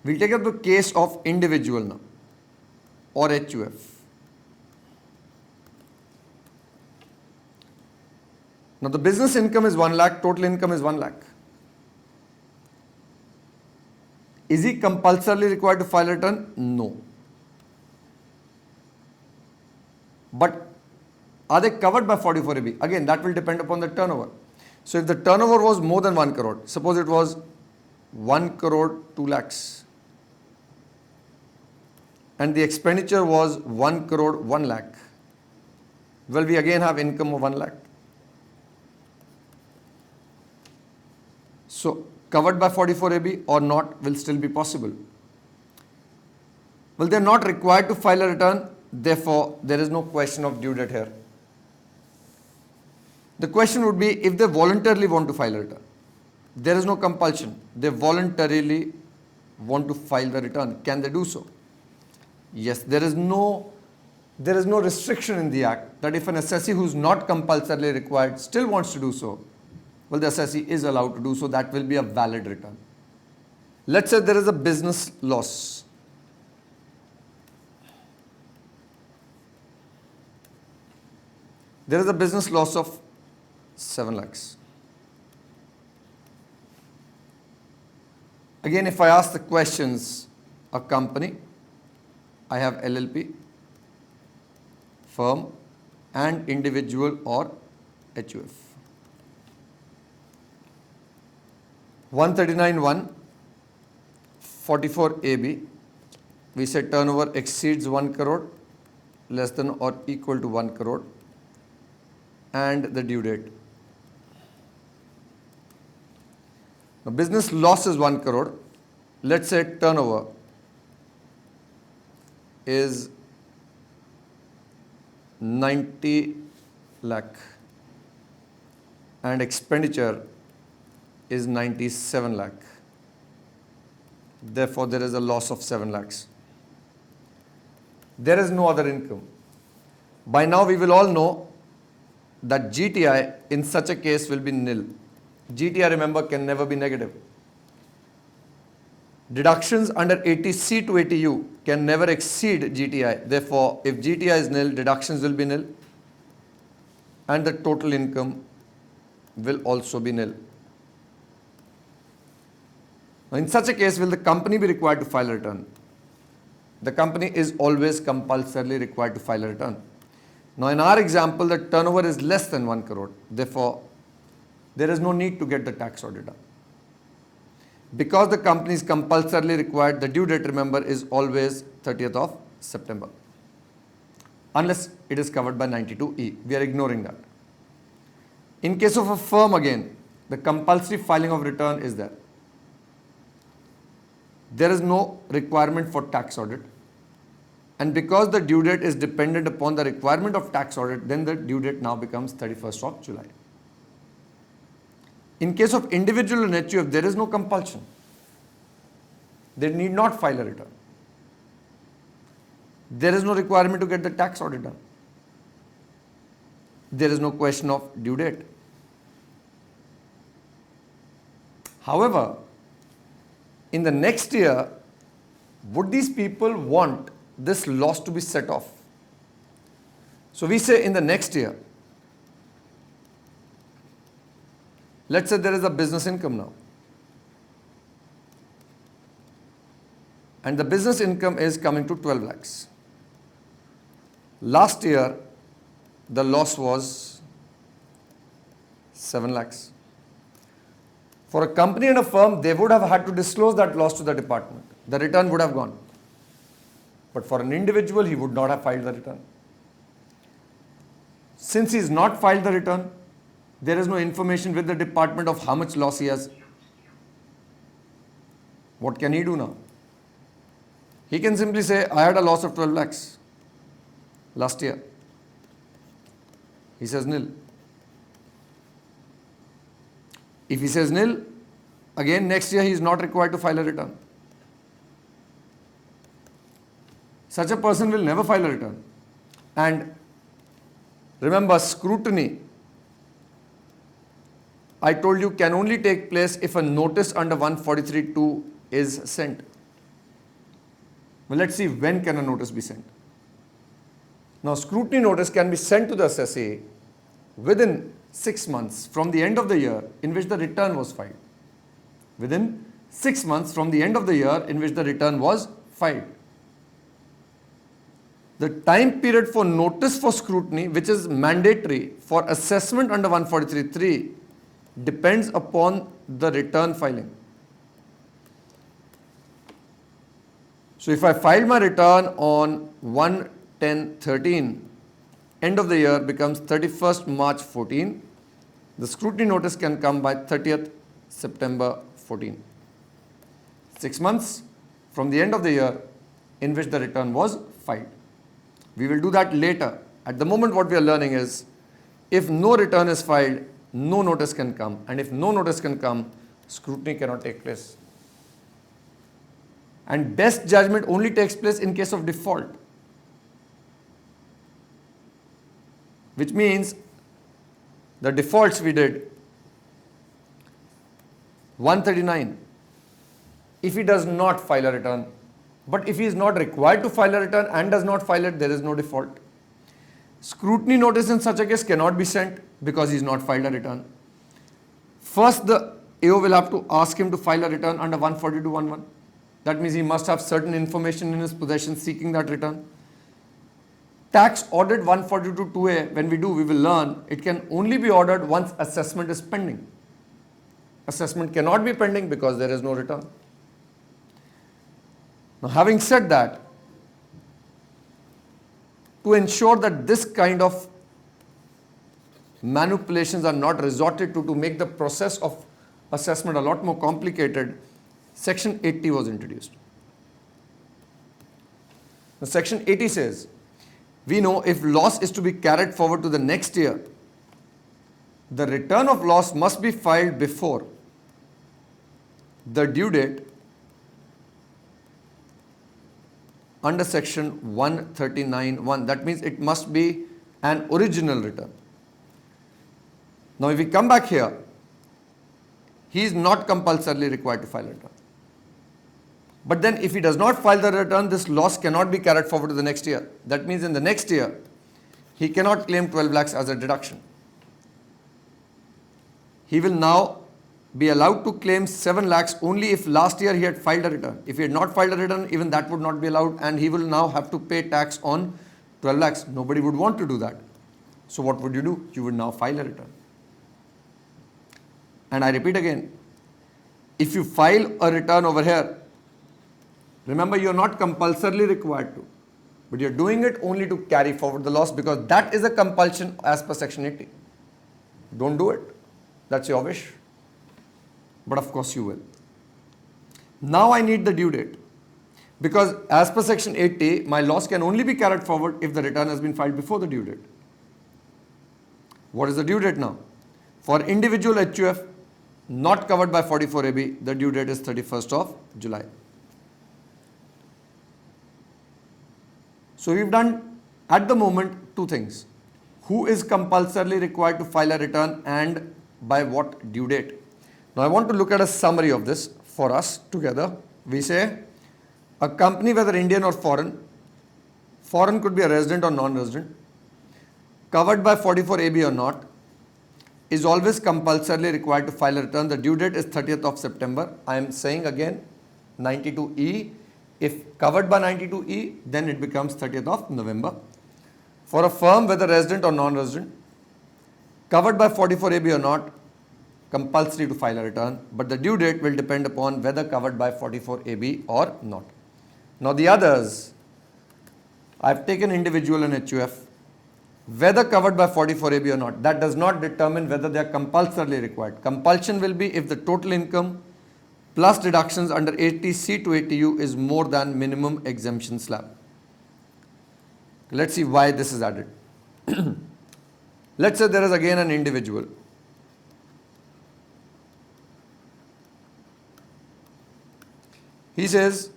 We'll take up the case of individual now, or HUF. Now the business income is 1 lakh, total income is 1 lakh. Is he compulsorily required to file a return? No. But are they covered by 44AB? Again, that will depend upon the turnover. So if the turnover was more than 1 crore, suppose it was 1 crore 2 lakhs, and the expenditure was 1 crore 1 lakh, well, we again have income of 1 lakh. So covered by 44AB or not will still be possible. Well, they are not required to file a return, therefore there is no question of due date here. The question would be if they voluntarily want to file a return. There is no compulsion. They voluntarily want to file the return. Can they do so? Yes, there is no restriction in the Act that if an assessee who is not compulsorily required still wants to do so, well, the assessee is allowed to do so. That will be a valid return. Let's say there is a business loss. There is a business loss of 7 lakhs. Again, if I ask the questions, a company, I have LLP, firm, and individual or HUF. 139.1, 44AB, we said turnover exceeds 1 crore, less than or equal to 1 crore, and the due date. Now, business loss is 1 crore. Let's say turnover is 90 lakh and expenditure is 97 lakh. Therefore, there is a loss of 7 lakhs. There is no other income. By now, we will all know that GTI in such a case will be nil. GTI, remember, can never be negative. Deductions under 80C to 80U can never exceed GTI. Therefore, if GTI is nil, deductions will be nil and the total income will also be nil. Now, in such a case, will the company be required to file a return? The company is always compulsorily required to file a return. Now, in our example, the turnover is less than 1 crore. Therefore, there is no need to get the tax audit done. Because the company is compulsorily required, the due date, remember, is always 30th of September. Unless it is covered by 92E. We are ignoring that. In case of a firm, again, the compulsory filing of return is there. There is no requirement for tax audit. And because the due date is dependent upon the requirement of tax audit, then the due date now becomes 31st of July. In case of individual and HUF, there is no compulsion. They need not file a return. There is no requirement to get the tax audit done. There is no question of due date. However, in the next year, would these people want this loss to be set off? So we say in the next year, let's say there is a business income now. And the business income is coming to 12 lakhs. Last year, the loss was 7 lakhs. For a company and a firm, they would have had to disclose that loss to the department. The return would have gone. But for an individual, he would not have filed the return. Since he's not filed the return, there is no information with the department of how much loss he has. What can he do now? He can simply say, I had a loss of 12 lakhs last year. He says nil. If he says nil, again next year he is not required to file a return. Such a person will never file a return. And remember, scrutiny, I told you, can only take place if a notice under 143(2) is sent. Well, let's see, when can a notice be sent? Now, scrutiny notice can be sent to the assessee within 6 months from the end of the year in which the return was filed. Within 6 months from the end of the year in which the return was filed. The time period for notice for scrutiny, which is mandatory for assessment under 143(3), depends upon the return filing. So if I filed my return on 1/10/13, end of the year becomes 31st March 14, the scrutiny notice can come by 30th September 14. 6 months from the end of the year in which the return was filed. We will do that later. At the moment, what we are learning is, if no return is filed, no notice can come. And if no notice can come, scrutiny cannot take place. And best judgment only takes place in case of default. Which means the defaults we did, 139. If he does not file a return, but if he is not required to file a return and does not file it, there is no default. Scrutiny notice in such a case cannot be sent because he has not filed a return. First, the AO will have to ask him to file a return under 142(11). That means he must have certain information in his possession seeking that return. Tax audit 142(2)(a), when we do, we will learn it can only be ordered once assessment is pending. Assessment cannot be pending because there is no return. Now, having said that, to ensure that this kind of manipulations are not resorted to make the process of assessment a lot more complicated, Section 80 was introduced. Now, Section 80 says, we know if loss is to be carried forward to the next year, the return of loss must be filed before the due date under Section 139(1). That means it must be an original return. Now, if we come back here, he is not compulsorily required to file a return. But then if he does not file the return, this loss cannot be carried forward to the next year. That means in the next year, he cannot claim 12 lakhs as a deduction. He will now be allowed to claim 7 lakhs only if last year he had filed a return. If he had not filed a return, even that would not be allowed, and he will now have to pay tax on 12 lakhs. Nobody would want to do that. So what would you do? You would now file a return. And I repeat again, if you file a return over here, remember, you are not compulsorily required to, but you are doing it only to carry forward the loss because that is a compulsion as per Section 80. Don't do it. That's your wish. But of course you will. Now I need the due date because as per Section 80, my loss can only be carried forward if the return has been filed before the due date. What is the due date now? For individual HUF not covered by 44AB, the due date is 31st of July. So we've done at the moment two things. Who is compulsorily required to file a return and by what due date? Now I want to look at a summary of this for us together. We say a company, whether Indian or foreign could be a resident or non-resident, covered by 44AB or not, is always compulsorily required to file a return. The due date is 30th of September. I am saying again 92E. If covered by 92E, then it becomes 30th of November. For a firm, whether resident or non-resident, covered by 44AB or not, compulsory to file a return, but the due date will depend upon whether covered by 44AB or not. Now the others, I've taken individual and HUF. whether covered by 44AB or not. That does not determine whether they are compulsorily required. Compulsion will be if the total income plus deductions under 80C to 80U is more than minimum exemption slab. Let's see why this is added. Let's say there is again an individual. He says,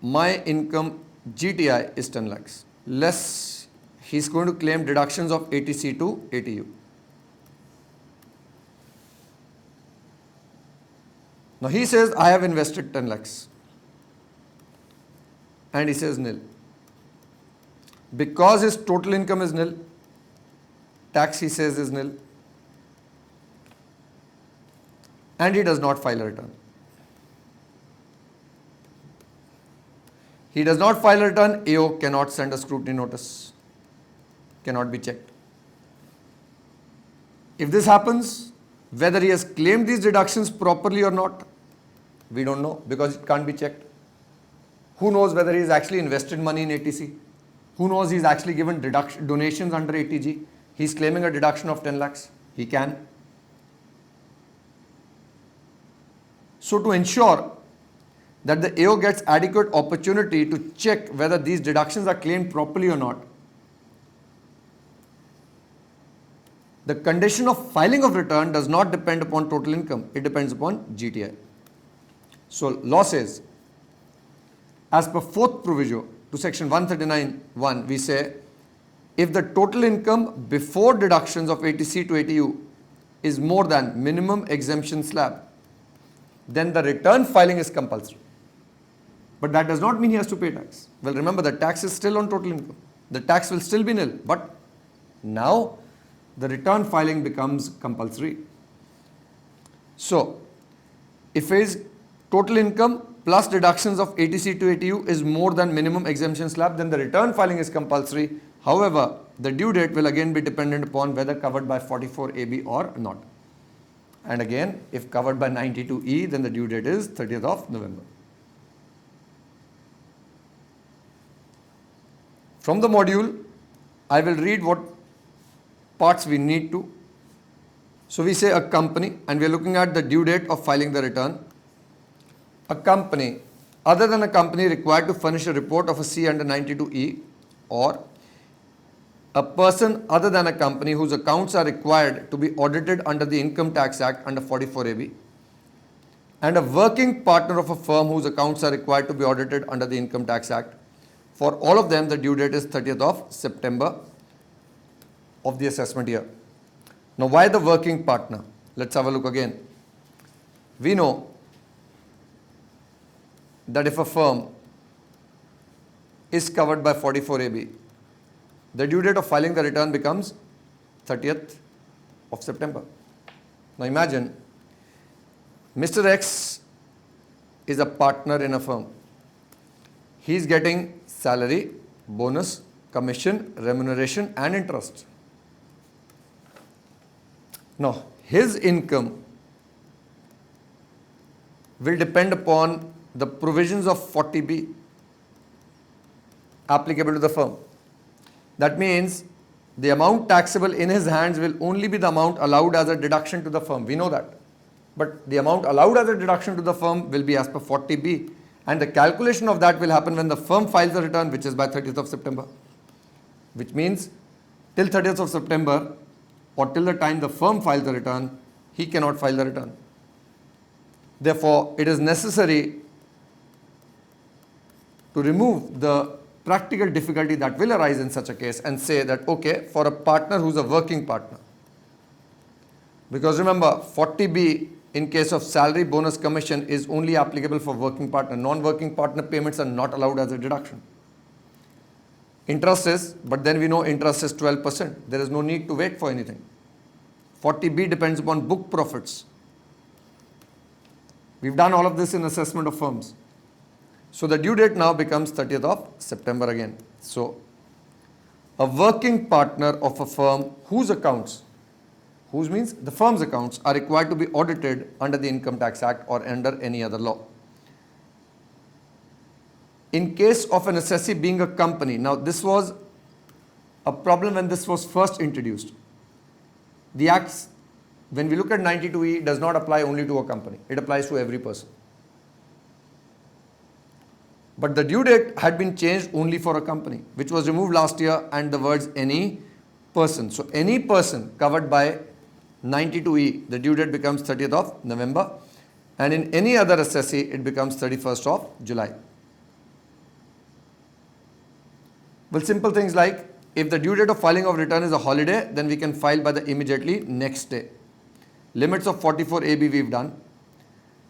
my income GTI is 10 lakhs. Less, he's going to claim deductions of 80C to 80U. Now he says, I have invested 10 lakhs. And he says nil. Because his total income is nil, tax he says is nil, and he does not file a return. He does not file a return, AO cannot send a scrutiny notice, cannot be checked. If this happens, whether he has claimed these deductions properly or not, we don't know because it can't be checked. Who knows whether he has actually invested money in 80C? Who knows he's actually given donations under 80G? He's claiming a deduction of 10 lakhs. He can. So to ensure that the AO gets adequate opportunity to check whether these deductions are claimed properly or not, the condition of filing of return does not depend upon total income. It depends upon GTI. So law says, as per fourth proviso to section 139(1), we say, if the total income before deductions of 80C to 80U is more than minimum exemption slab, then the return filing is compulsory. But that does not mean he has to pay tax. Well, remember, the tax is still on total income. The tax will still be nil, but now the return filing becomes compulsory. So, if his total income plus deductions of 80C to 80U is more than minimum exemption slab, then the return filing is compulsory. However, the due date will again be dependent upon whether covered by 44AB or not. And again, if covered by 92E, then the due date is 30th of November. From the module, I will read what parts we need to. So we say a company, and we are looking at the due date of filing the return. A company, other than a company required to furnish a report of a C under 92E, or a person other than a company whose accounts are required to be audited under the Income Tax Act under 44AB, and a working partner of a firm whose accounts are required to be audited under the Income Tax Act. For all of them, the due date is 30th of September of the assessment year. Now, why the working partner? Let's have a look again. We know that if a firm is covered by 44AB, the due date of filing the return becomes 30th of September. Now imagine, Mr. X is a partner in a firm. He is getting salary, bonus, commission, remuneration and interest. Now, his income will depend upon the provisions of 40B applicable to the firm. That means the amount taxable in his hands will only be the amount allowed as a deduction to the firm. We know that. But the amount allowed as a deduction to the firm will be as per 40B. And the calculation of that will happen when the firm files the return, which is by 30th of September. Which means till 30th of September or till the time the firm files the return, he cannot file the return. Therefore, it is necessary to remove the practical difficulty that will arise in such a case and say that, okay, for a partner who's a working partner, because remember 40B in case of salary, bonus, commission is only applicable for working partner. Non-working partner payments are not allowed as a deduction. Interest is, but then we know interest is 12%. There is no need to wait for anything. 40B depends upon book profits. We've done all of this in assessment of firms. So the due date now becomes 30th of September again. So a working partner of a firm whose accounts, whose means the firm's accounts, are required to be audited under the Income Tax Act or under any other law. In case of an assessee being a company, now this was a problem when this was first introduced. The acts, when we look at 92E, does not apply only to a company. It applies to every person. But the due date had been changed only for a company, which was removed last year, and the words any person. So any person covered by 92E, the due date becomes 30th of November, and in any other assessee, it becomes 31st of July. Well, simple things like, if the due date of filing of return is a holiday, then we can file by the immediately next day. Limits of 44AB we've done.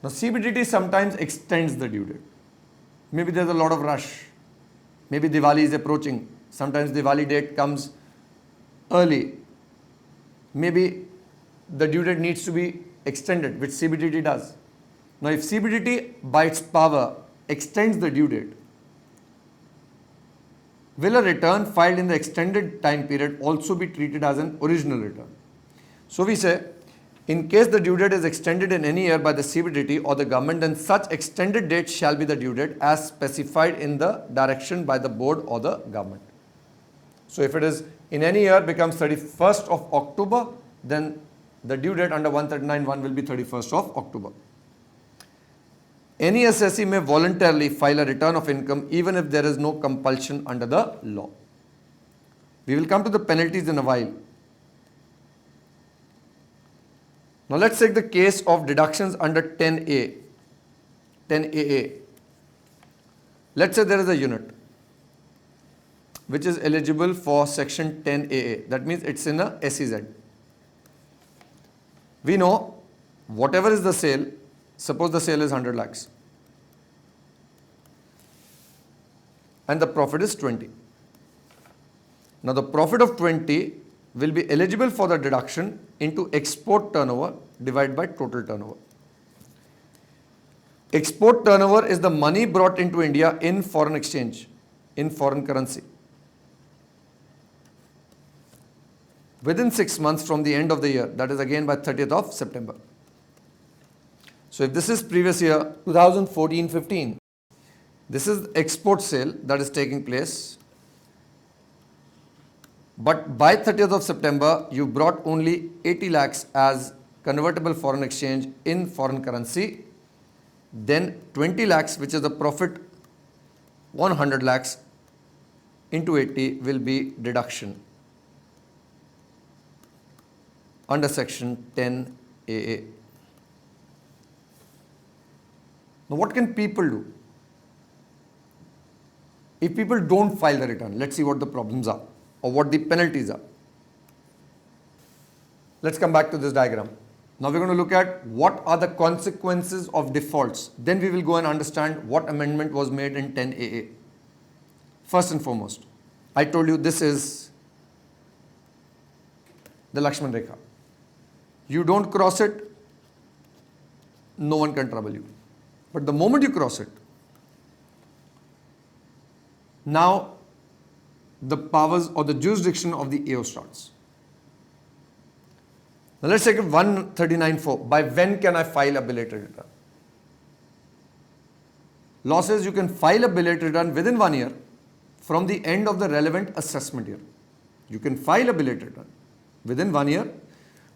Now CBDT sometimes extends the due date. Maybe there's a lot of rush. Maybe Diwali is approaching. Sometimes Diwali date comes early. Maybe the due date needs to be extended, which CBDT does. Now if CBDT by its power extends the due date, will a return filed in the extended time period also be treated as an original return? So we say, in case the due date is extended in any year by the CBDT or the government, then such extended date shall be the due date as specified in the direction by the board or the government. So if it is in any year becomes 31st of October, then the due date under 139(1) will be 31st of October. Any assessee may voluntarily file a return of income even if there is no compulsion under the law. We will come to the penalties in a while. Now let's take the case of deductions under 10A, 10AA. Let's say there is a unit which is eligible for section 10AA. That means it's in a SEZ. We know whatever is the sale, suppose the sale is 100 lakhs and the profit is 20. Now the profit of 20 will be eligible for the deduction into export turnover divided by total turnover. Export turnover is the money brought into India in foreign exchange, in foreign currency, within 6 months from the end of the year, that is again by 30th of September. So if this is previous year, 2014-15, this is export sale that is taking place. But by 30th of September, you brought only 80 lakhs as convertible foreign exchange in foreign currency. Then 20 lakhs, which is the profit 100 lakhs into 80 will be deduction under section 10AA. Now what can people do? If people don't file the return, let's see what the problems are or what the penalties are. Let's come back to this diagram. Now we're going to look at what are the consequences of defaults. Then we will go and understand what amendment was made in 10AA. First and foremost, I told you this is the Lakshman Rekha. You don't cross it, no one can trouble you. But the moment you cross it, now the powers or the jurisdiction of the AO starts. Now let's take it 139.4. By when can I file a belated return? Law says you can file a belated return within 1 year from the end of the relevant assessment year. You can file a belated return within 1 year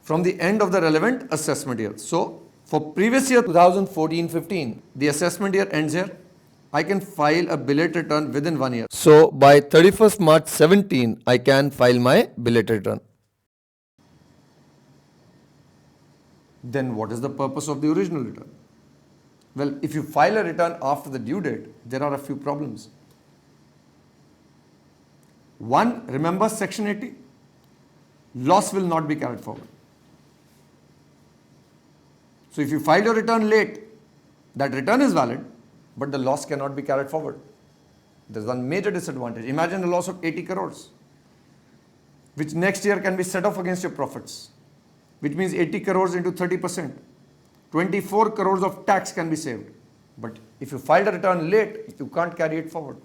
from the end of the relevant assessment year. So for previous year 2014-15, the assessment year ends here. I can file a belated return within 1 year. So by 31st March 17, I can file my belated return. Then what is the purpose of the original return? Well, if you file a return after the due date, there are a few problems. One, remember section 80? Loss will not be carried forward. So if you file your return late, that return is valid, but the loss cannot be carried forward. There's one major disadvantage. Imagine a loss of 80 crores, which next year can be set off against your profits, which means 80 crores into 30%. 24 crores of tax can be saved. But if you file a return late, you can't carry it forward.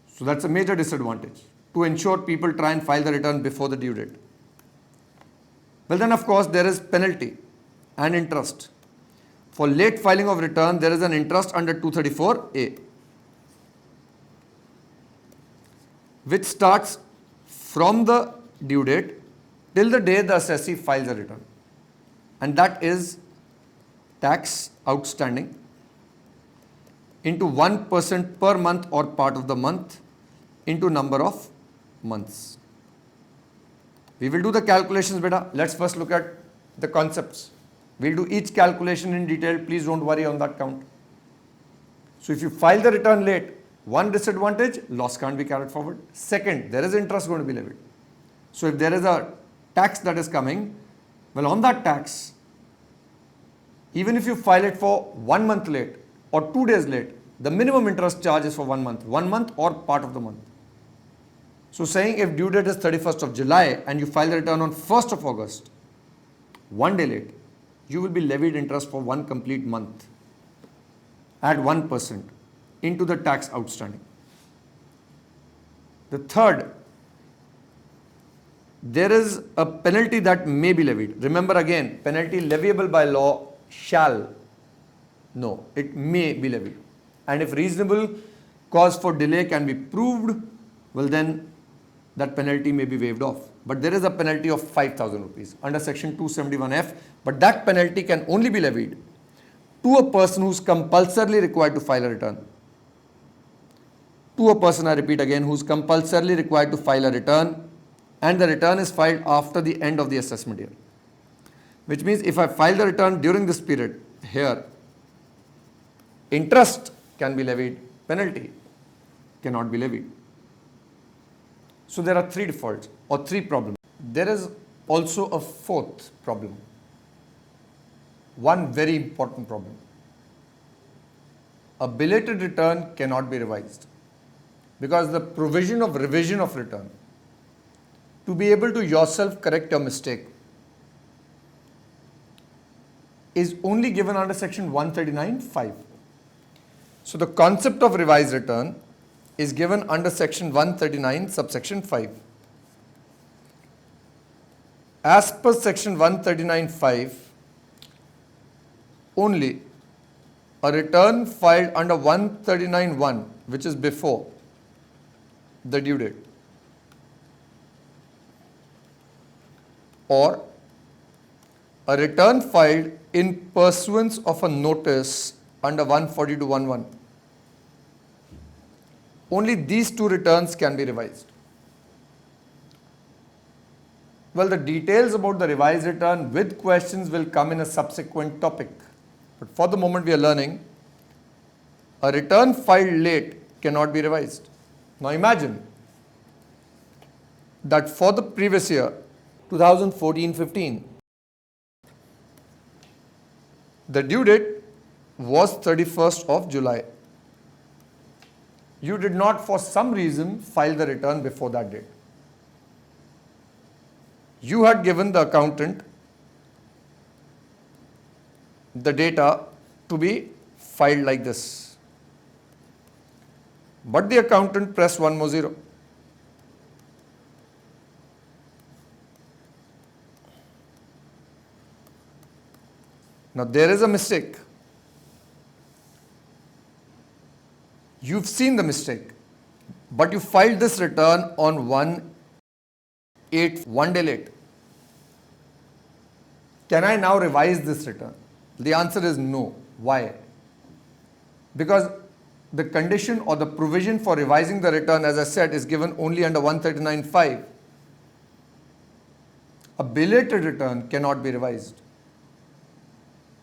So that's a major disadvantage. To ensure people try and file the return before the due date. Well then of course there is penalty and interest. For late filing of return, there is an interest under 234A. which starts from the due date till the day the assessee files a return. And that is tax outstanding into 1% per month or part of the month into number of months. We will do the calculations, beta. Let's first look at the concepts. We'll do each calculation in detail. Please don't worry on that count. So if you file the return late, one disadvantage, loss can't be carried forward. Second, there is interest going to be levied. So if there is a tax that is coming, well, on that tax, even if you file it for 1 month late or 2 days late, the minimum interest charge is for 1 month or part of the month. So saying if due date is 31st of July and you file the return on 1st of August, 1 day late, you will be levied interest for 1 complete month at 1% into the tax outstanding. The third, there is a penalty that may be levied. Remember again, penalty leviable by law shall. No, it may be levied. And if reasonable cause for delay can be proved, well then that penalty may be waived off. But there is a penalty of 5,000 rupees under section 271F, but that penalty can only be levied to a person who is compulsorily required to file a return. To a person, I repeat again, who is compulsorily required to file a return, and the return is filed after the end of the assessment year. Which means if I file the return during this period, here, interest can be levied, penalty cannot be levied. So there are 3 defaults or 3 problems. There is also a 4th problem. One very important problem. A belated return cannot be revised because the provision of revision of return, to be able to yourself correct your mistake, is only given under section 139(5). So the concept of revised return is given under section 139 subsection 5. As per section 139(5), only a return filed under 139(1), which is before the due date, or a return filed in pursuance of a notice under 142(11), only these 2 returns can be revised. Well, the details about the revised return with questions will come in a subsequent topic. But for the moment we are learning, a return filed late cannot be revised. Now imagine that for the previous year, 2014-15, the due date was 31st of July. You did not for some reason file the return before that date. You had given the accountant the data to be filed like this. But the accountant pressed one more zero. Now there is a mistake. You've seen the mistake, but you filed this return on 1/8, 1 day late. Can I now revise this return? The answer is no. Why? Because the condition or the provision for revising the return, as I said, is given only under 139(5). A belated return cannot be revised.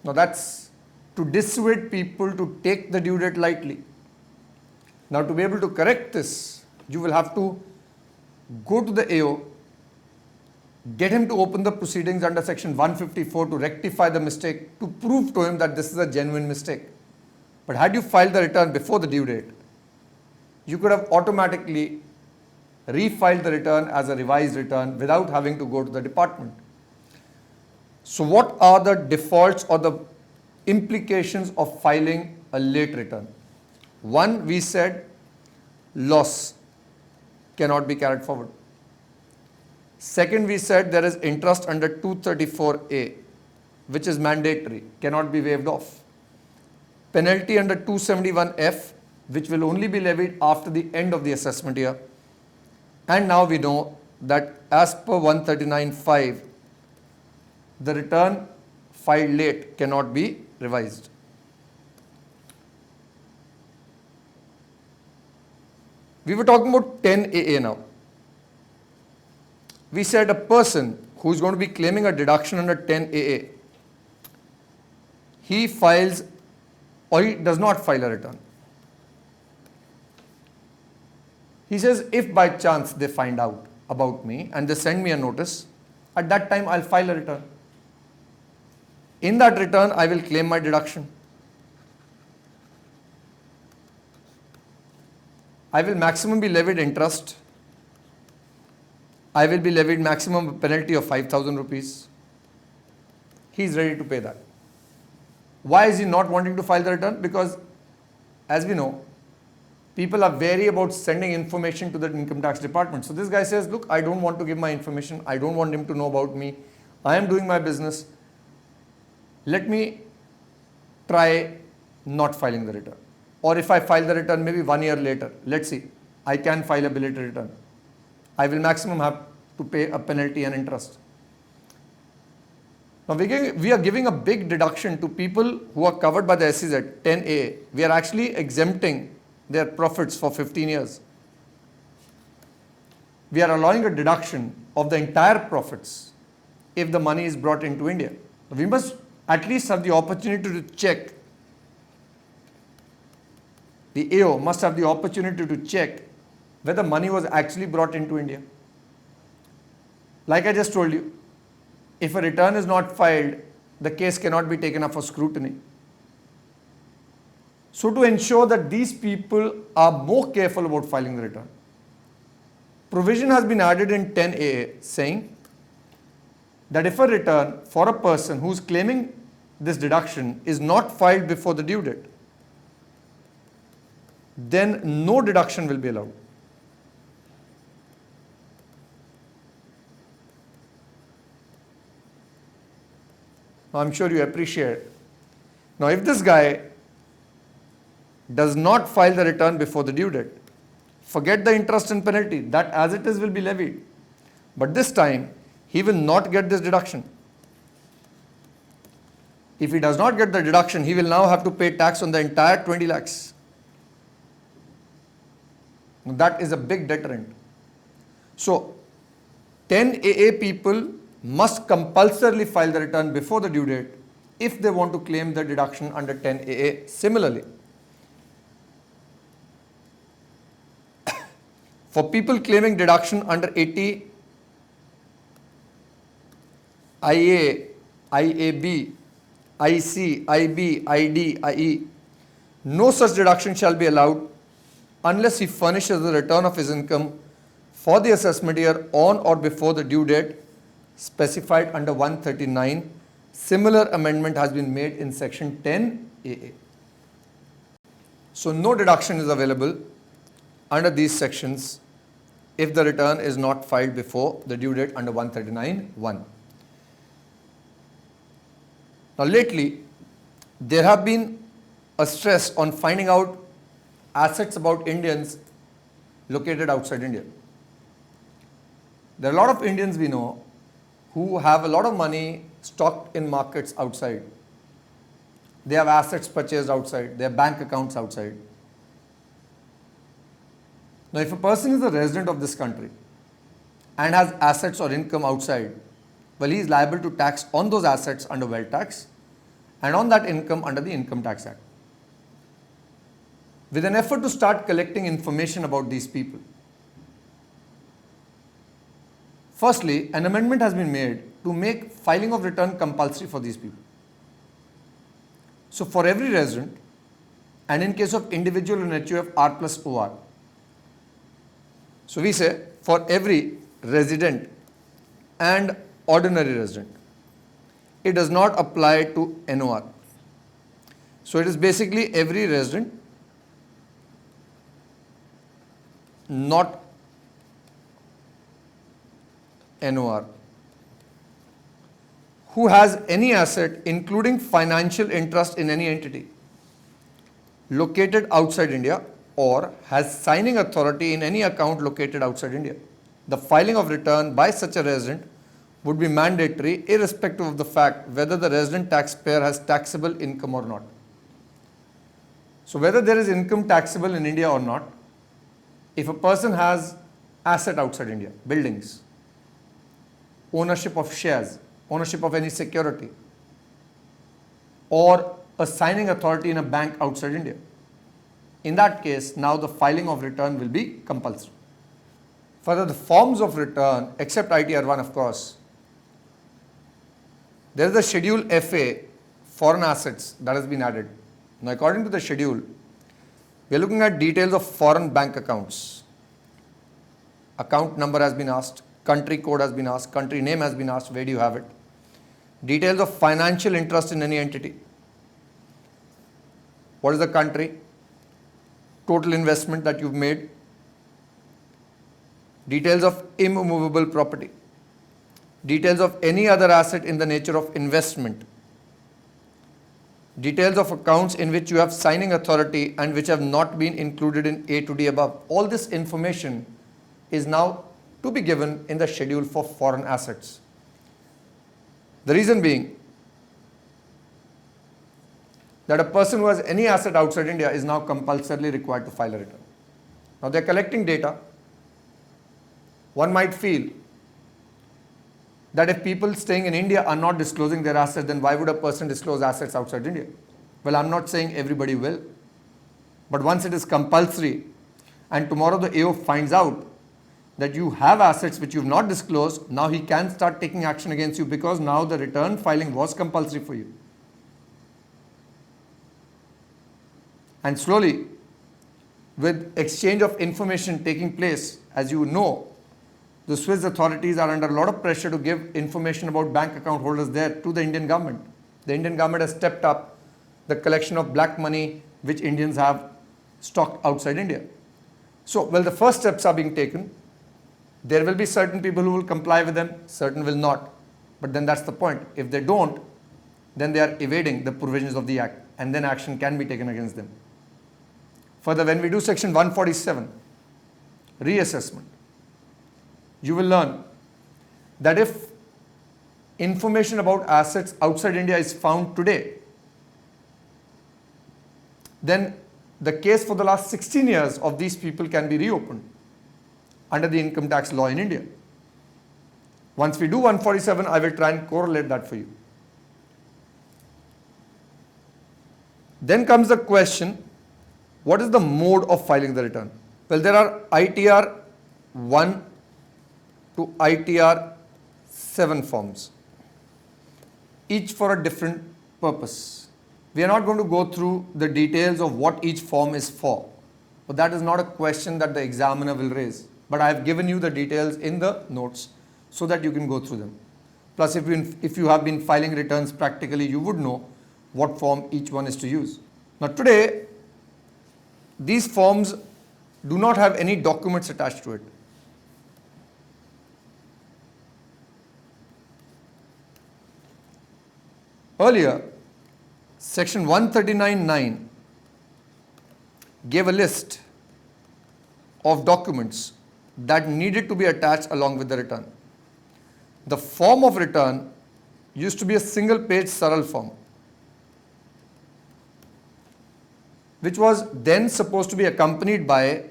Now that's to dissuade people to take the due date lightly. Now to be able to correct this, you will have to go to the AO, get him to open the proceedings under section 154 to rectify the mistake, to prove to him that this is a genuine mistake. But had you filed the return before the due date, you could have automatically refiled the return as a revised return without having to go to the department. So what are the defaults or the implications of filing a late return? One, we said loss cannot be carried forward. Second, we said there is interest under 234A, which is mandatory, cannot be waived off. Penalty under 271F, which will only be levied after the end of the assessment year. And now we know that as per 139(5), the return filed late cannot be revised. We were talking about 10AA now. We said a person who is going to be claiming a deduction under 10AA, he files or he does not file a return. He says, if by chance they find out about me and they send me a notice, at that time I'll file a return. In that return, I will claim my deduction. I will maximum be levied interest. I will be levied maximum penalty of 5,000 rupees. He is ready to pay that. Why is he not wanting to file the return? Because, as we know, people are wary about sending information to the income tax department. So this guy says, look, I don't want to give my information. I don't want him to know about me. I am doing my business. Let me try not filing the return. Or if I file the return maybe 1 year later, let's see, I can file a belated return. I will maximum have to pay a penalty and interest. Now we are giving a big deduction to people who are covered by the SEZ 10A. We are actually exempting their profits for 15 years. We are allowing a deduction of the entire profits if the money is brought into India. We must at least have the opportunity to check. The AO must have the opportunity to check whether money was actually brought into India. Like I just told you, if a return is not filed, the case cannot be taken up for scrutiny. So to ensure that these people are more careful about filing the return, provision has been added in 10AA saying that if a return for a person who is claiming this deduction is not filed before the due date, then no deduction will be allowed. Now I'm sure you appreciate. Now if this guy does not file the return before the due date, forget the interest and penalty, that as it is will be levied. But this time, he will not get this deduction. If he does not get the deduction, he will now have to pay tax on the entire 20 lakhs. That is a big deterrent. So, 10AA people must compulsorily file the return before the due date if they want to claim the deduction under 10AA. Similarly, for people claiming deduction under 80 IA, IAB, IC, IB, ID, IE, no such deduction shall be allowed unless he furnishes the return of his income for the assessment year on or before the due date specified under 139. Similar amendment has been made in section 10AA. So no deduction is available under these sections if the return is not filed before the due date under 139(1). Now lately, there have been a stress on finding out assets about Indians located outside India. There are a lot of Indians we know who have a lot of money stocked in markets outside. They have assets purchased outside, they have bank accounts outside. Now if a person is a resident of this country and has assets or income outside, well, he is liable to tax on those assets under wealth tax and on that income under the Income Tax Act. With an effort to start collecting information about these people, firstly, an amendment has been made to make filing of return compulsory for these people. So for every resident, and in case of individual and HUF, R plus OR. So we say for every resident and ordinary resident, it does not apply to NOR. So it is basically every resident, not NOR, who has any asset including financial interest in any entity located outside India or has signing authority in any account located outside India. the filing of return by such a resident would be mandatory irrespective of the fact whether the resident taxpayer has taxable income or not. So whether there is income taxable in India or not, if a person has asset outside India, buildings, ownership of shares, ownership of any security, or a signing authority in a bank outside India, in that case, now the filing of return will be compulsory. Further, the forms of return, except ITR1 of course, there is a Schedule FA, foreign assets, that has been added. Now according to the schedule, we are looking at details of foreign bank accounts. Account number has been asked, country code has been asked, country name has been asked, where do you have it? Details of financial interest in any entity. What is the country? Total investment that you've made. Details of immovable property. Details of any other asset in the nature of investment. Details of accounts in which you have signing authority and which have not been included in A to D above. All this information is now to be given in the schedule for foreign assets. The reason being that a person who has any asset outside India is now compulsorily required to file a return. Now they are collecting data. One might feel that if people staying in India are not disclosing their assets, then why would a person disclose assets outside India? Well, I'm not saying everybody will, but once it is compulsory and tomorrow the AO finds out that you have assets which you've not disclosed, now he can start taking action against you because now the return filing was compulsory for you. And slowly, with exchange of information taking place, as you know, the Swiss authorities are under a lot of pressure to give information about bank account holders there to the Indian government. The Indian government has stepped up the collection of black money which Indians have stocked outside India. So, well, the first steps are being taken. There will be certain people who will comply with them, certain will not. But then that's the point. If they don't, then they are evading the provisions of the Act and then action can be taken against them. Further, when we do section 147, reassessment, you will learn that if information about assets outside India is found today, then the case for the last 16 years of these people can be reopened under the income tax law in India. Once we do 147, I will try and correlate that for you. Then comes the question, what is the mode of filing the return? Well, there are ITR 1 to ITR 7 forms, each for a different purpose. We are not going to go through the details of what each form is for, but that is not a question that the examiner will raise. But I have given you the details in the notes so that you can go through them. Plus, if you have been filing returns practically, you would know what form each one is to use. Now today, these forms do not have any documents attached to it. Earlier, section 139(9) gave a list of documents that needed to be attached along with the return. The form of return used to be a single page Saral form, which was then supposed to be accompanied by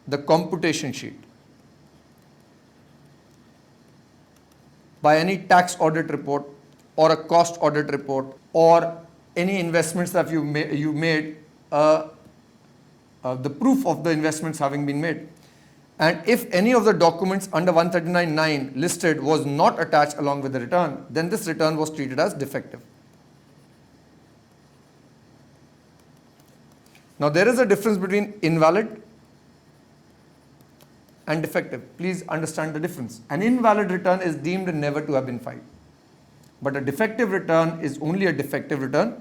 the computation sheet, by any tax audit report or a cost audit report or any investments that you made, the proof of the investments having been made. And if any of the documents under 139(9) listed was not attached along with the return, then this return was treated as defective. Now there is a difference between invalid and defective. Please understand the difference. An invalid return is deemed never to have been filed, but a defective return is only a defective return,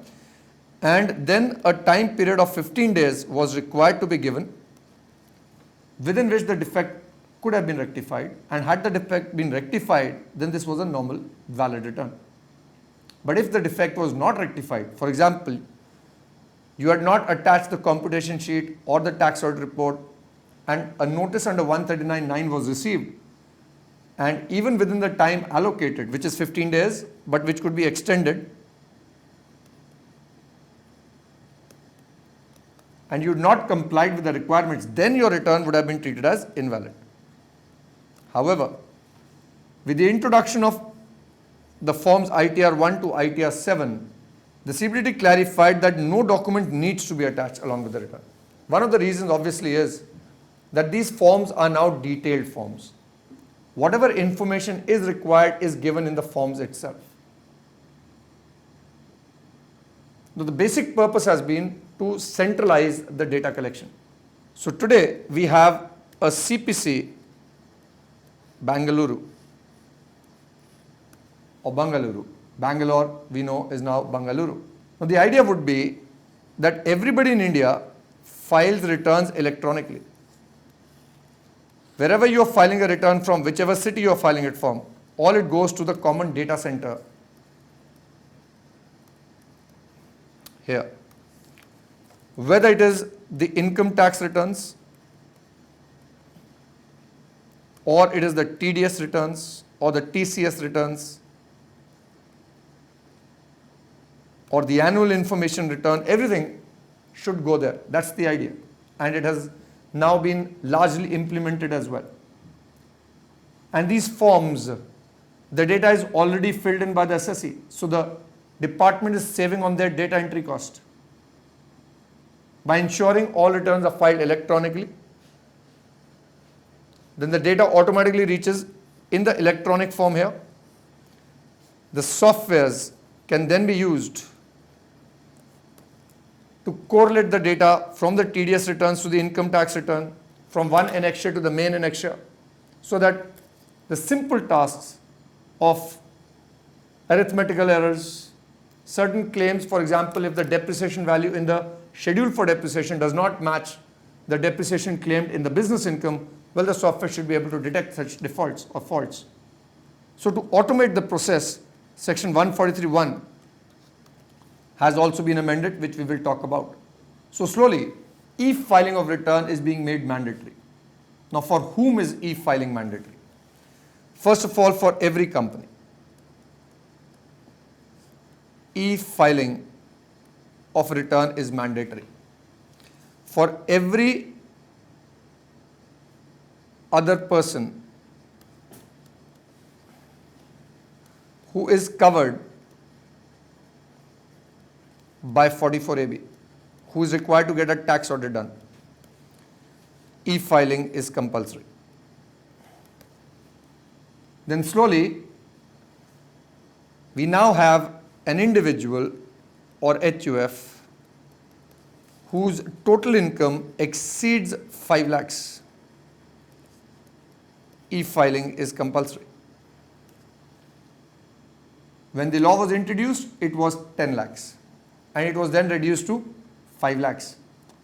and then a time period of 15 days was required to be given within which the defect could have been rectified, and had the defect been rectified, then this was a normal valid return. But if the defect was not rectified, for example, you had not attached the computation sheet or the tax audit report and a notice under 139(9) was received, and even within the time allocated, which is 15 days, but which could be extended, and you had not complied with the requirements, then your return would have been treated as invalid. However, with the introduction of the forms ITR 1 to ITR 7, the CBDT clarified that no document needs to be attached along with the return. One of the reasons obviously is that these forms are now detailed forms. Whatever information is required is given in the forms itself. Now, the basic purpose has been to centralize the data collection. So today we have a CPC Bangalore or Bangalore. Bangalore we know is now Bangalore. Now the idea would be that everybody in India files returns electronically. Wherever you are filing a return from, whichever city you are filing it from, all it goes to the common data center here. Whether it is the income tax returns, or it is the TDS returns, or the TCS returns, or the annual information return, everything should go there. That's the idea. And it has now been largely implemented as well. And these forms, the data is already filled in by the SSE. So the department is saving on their data entry cost by ensuring all returns are filed electronically. Then the data automatically reaches in the electronic form here. The softwares can then be used to correlate the data from the TDS returns to the income tax return, from one annexure to the main annexure, so that the simple tasks of arithmetical errors, certain claims, for example, if the depreciation value in the schedule for depreciation does not match the depreciation claimed in the business income, well, the software should be able to detect such defaults or faults. So to automate the process, section 143(1) has also been amended, which we will talk about. So slowly, e-filing of return is being made mandatory. Now, for whom is e-filing mandatory? First of all, for every company. E-filing of return is mandatory. For every other person who is covered by 44AB, who is required to get a tax audit done, e-filing is compulsory. Then slowly, we now have an individual or HUF whose total income exceeds 5 lakhs. E-filing is compulsory. When the law was introduced, it was 10 lakhs. And it was then reduced to 5 lakhs.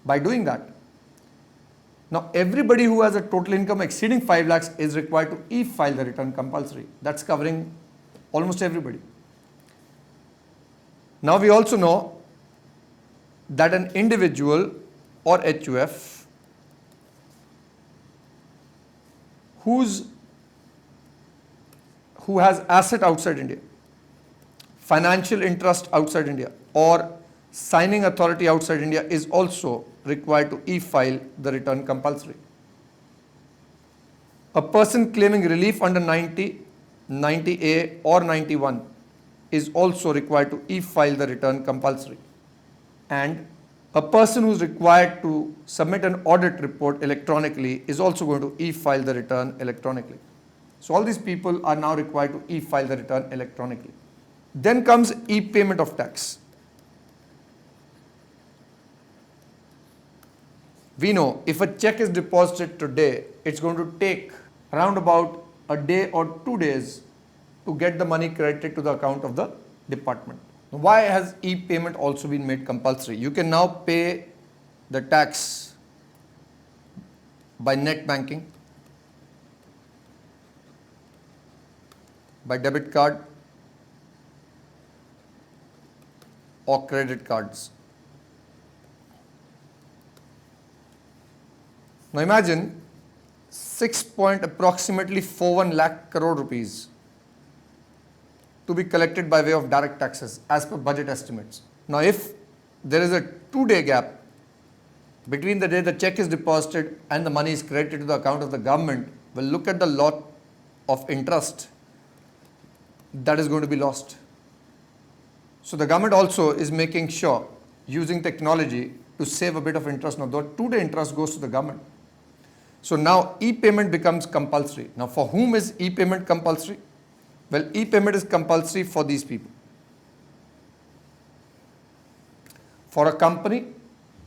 By doing that, now everybody who has a total income exceeding 5 lakhs is required to e-file the return compulsory. That's covering almost everybody. Now we also know that an individual or HUF who has asset outside India, financial interest outside India, or signing authority outside India is also required to e-file the return compulsory. A person claiming relief under 90, 90A or 91 is also required to e-file the return compulsory. And a person who is required to submit an audit report electronically is also going to e-file the return electronically. So all these people are now required to e-file the return electronically. Then comes e-payment of tax. We know if a check is deposited today, it's going to take around about a day or 2 days to get the money credited to the account of the department. Why has e-payment also been made compulsory? You can now pay the tax by net banking, by debit card, or credit cards. Now imagine approximately 41 lakh crore rupees to be collected by way of direct taxes as per budget estimates. Now, if there is a 2-day gap between the day the check is deposited and the money is credited to the account of the government, we'll look at the lot of interest that is going to be lost. So the government also is making sure, using technology, to save a bit of interest. Now, the 2-day interest goes to the government. So now e-payment becomes compulsory. Now, for whom is e-payment compulsory? Well, e-payment is compulsory for these people. For a company,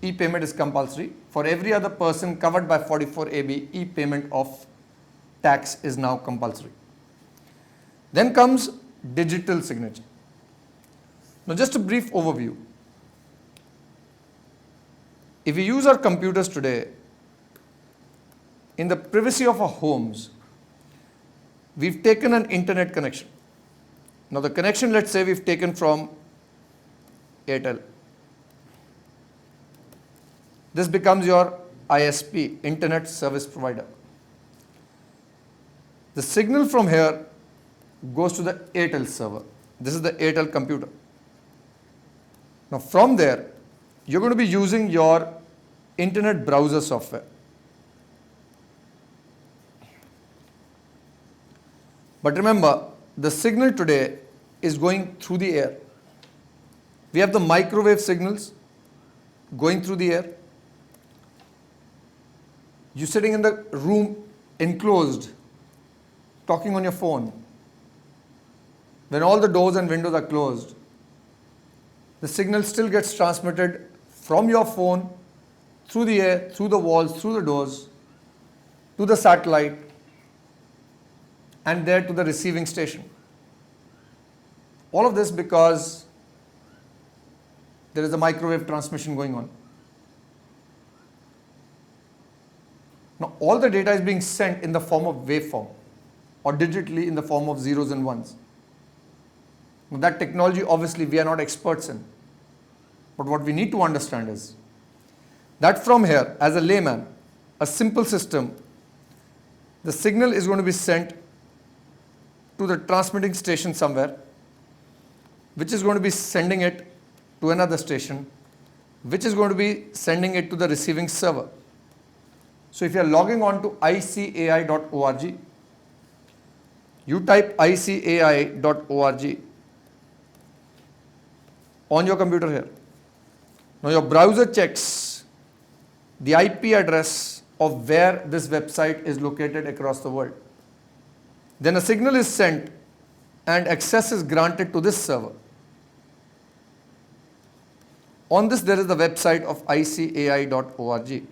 e-payment is compulsory. For every other person covered by 44AB, e-payment of tax is now compulsory. Then comes digital signature. Now, just a brief overview. If we use our computers today, in the privacy of our homes, we've taken an internet connection. Now, the connection, let's say we've taken from Airtel. This becomes your ISP, Internet Service Provider. The signal from here goes to the Airtel server. This is the Airtel computer. Now, from there, you're going to be using your internet browser software. But remember, the signal today is going through the air. We have the microwave signals going through the air. You're sitting in the room enclosed, talking on your phone. When all the doors and windows are closed, the signal still gets transmitted from your phone, through the air, through the walls, through the doors, to the satellite, and there to the receiving station. All of this because there is a microwave transmission going on. Now, all the data is being sent in the form of waveform or digitally in the form of zeros and ones. Now, that technology, obviously, we are not experts in. But what we need to understand is that from here, as a layman, a simple system, the signal is going to be sent to the transmitting station somewhere, which is going to be sending it to another station, which is going to be sending it to the receiving server. So if you are logging on to icai.org, you type icai.org on your computer here. Now your browser checks the IP address of where this website is located across the world. Then a signal is sent and access is granted to this server. On this, there is the website of icai.org.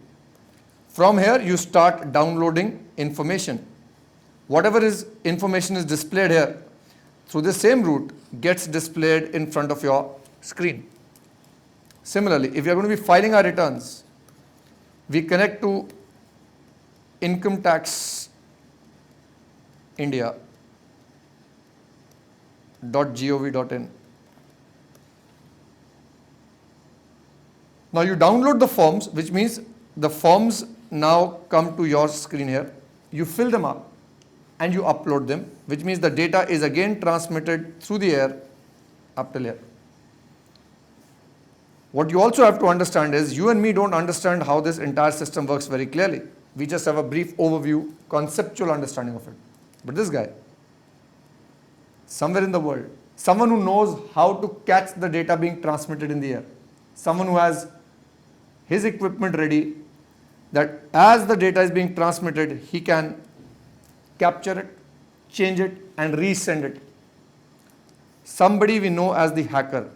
From here, you start downloading information. Whatever information is displayed here, through the same route, gets displayed in front of your screen. Similarly, if you are going to be filing our returns, we connect to Income Tax India.gov.in. Now you download the forms, which means the forms now come to your screen here. You fill them up and you upload them, which means the data is again transmitted through the air up till here. What you also have to understand is you and me don't understand how this entire system works very clearly. We just have a brief overview, conceptual understanding of it. But this guy, somewhere in the world, someone who knows how to catch the data being transmitted in the air, someone who has his equipment ready, that as the data is being transmitted, he can capture it, change it, and resend it. Somebody we know as the hacker.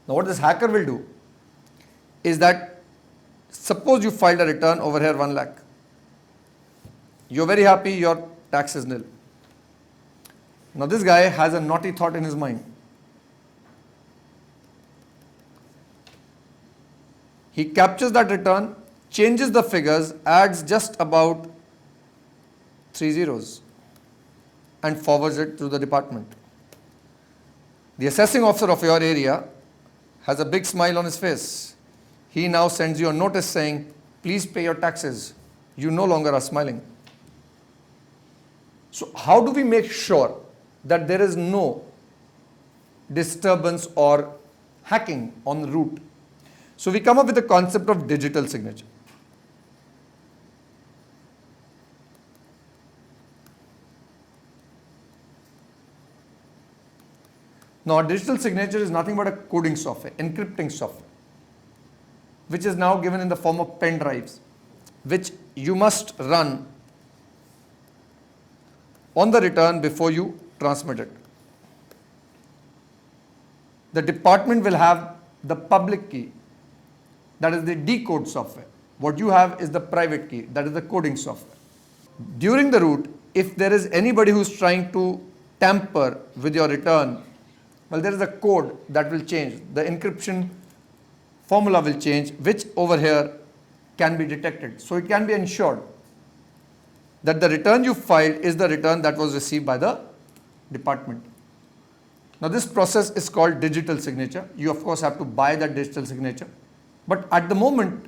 Now what this hacker will do is that, suppose you filed a return over here 1 lakh. You're very happy, your tax is nil. Now this guy has a naughty thought in his mind. He captures that return, changes the figures, adds just about 3 zeros and forwards it to the department. The assessing officer of your area has a big smile on his face. He now sends you a notice saying, please pay your taxes. You no longer are smiling. So how do we make sure that there is no disturbance or hacking on the route? So we come up with the concept of digital signature. Now, digital signature is nothing but a coding software, encrypting software, which is now given in the form of pen drives, which you must run on the return before you transmit it. The department will have the public key, that is the decode software. What you have is the private key, that is the coding software. During the route, if there is anybody who's trying to tamper with your return, well, there is a code that will change. The encryption formula will change, which over here can be detected. So it can be ensured that the return you filed is the return that was received by the department. Now this process is called digital signature. You of course have to buy that digital signature. But at the moment,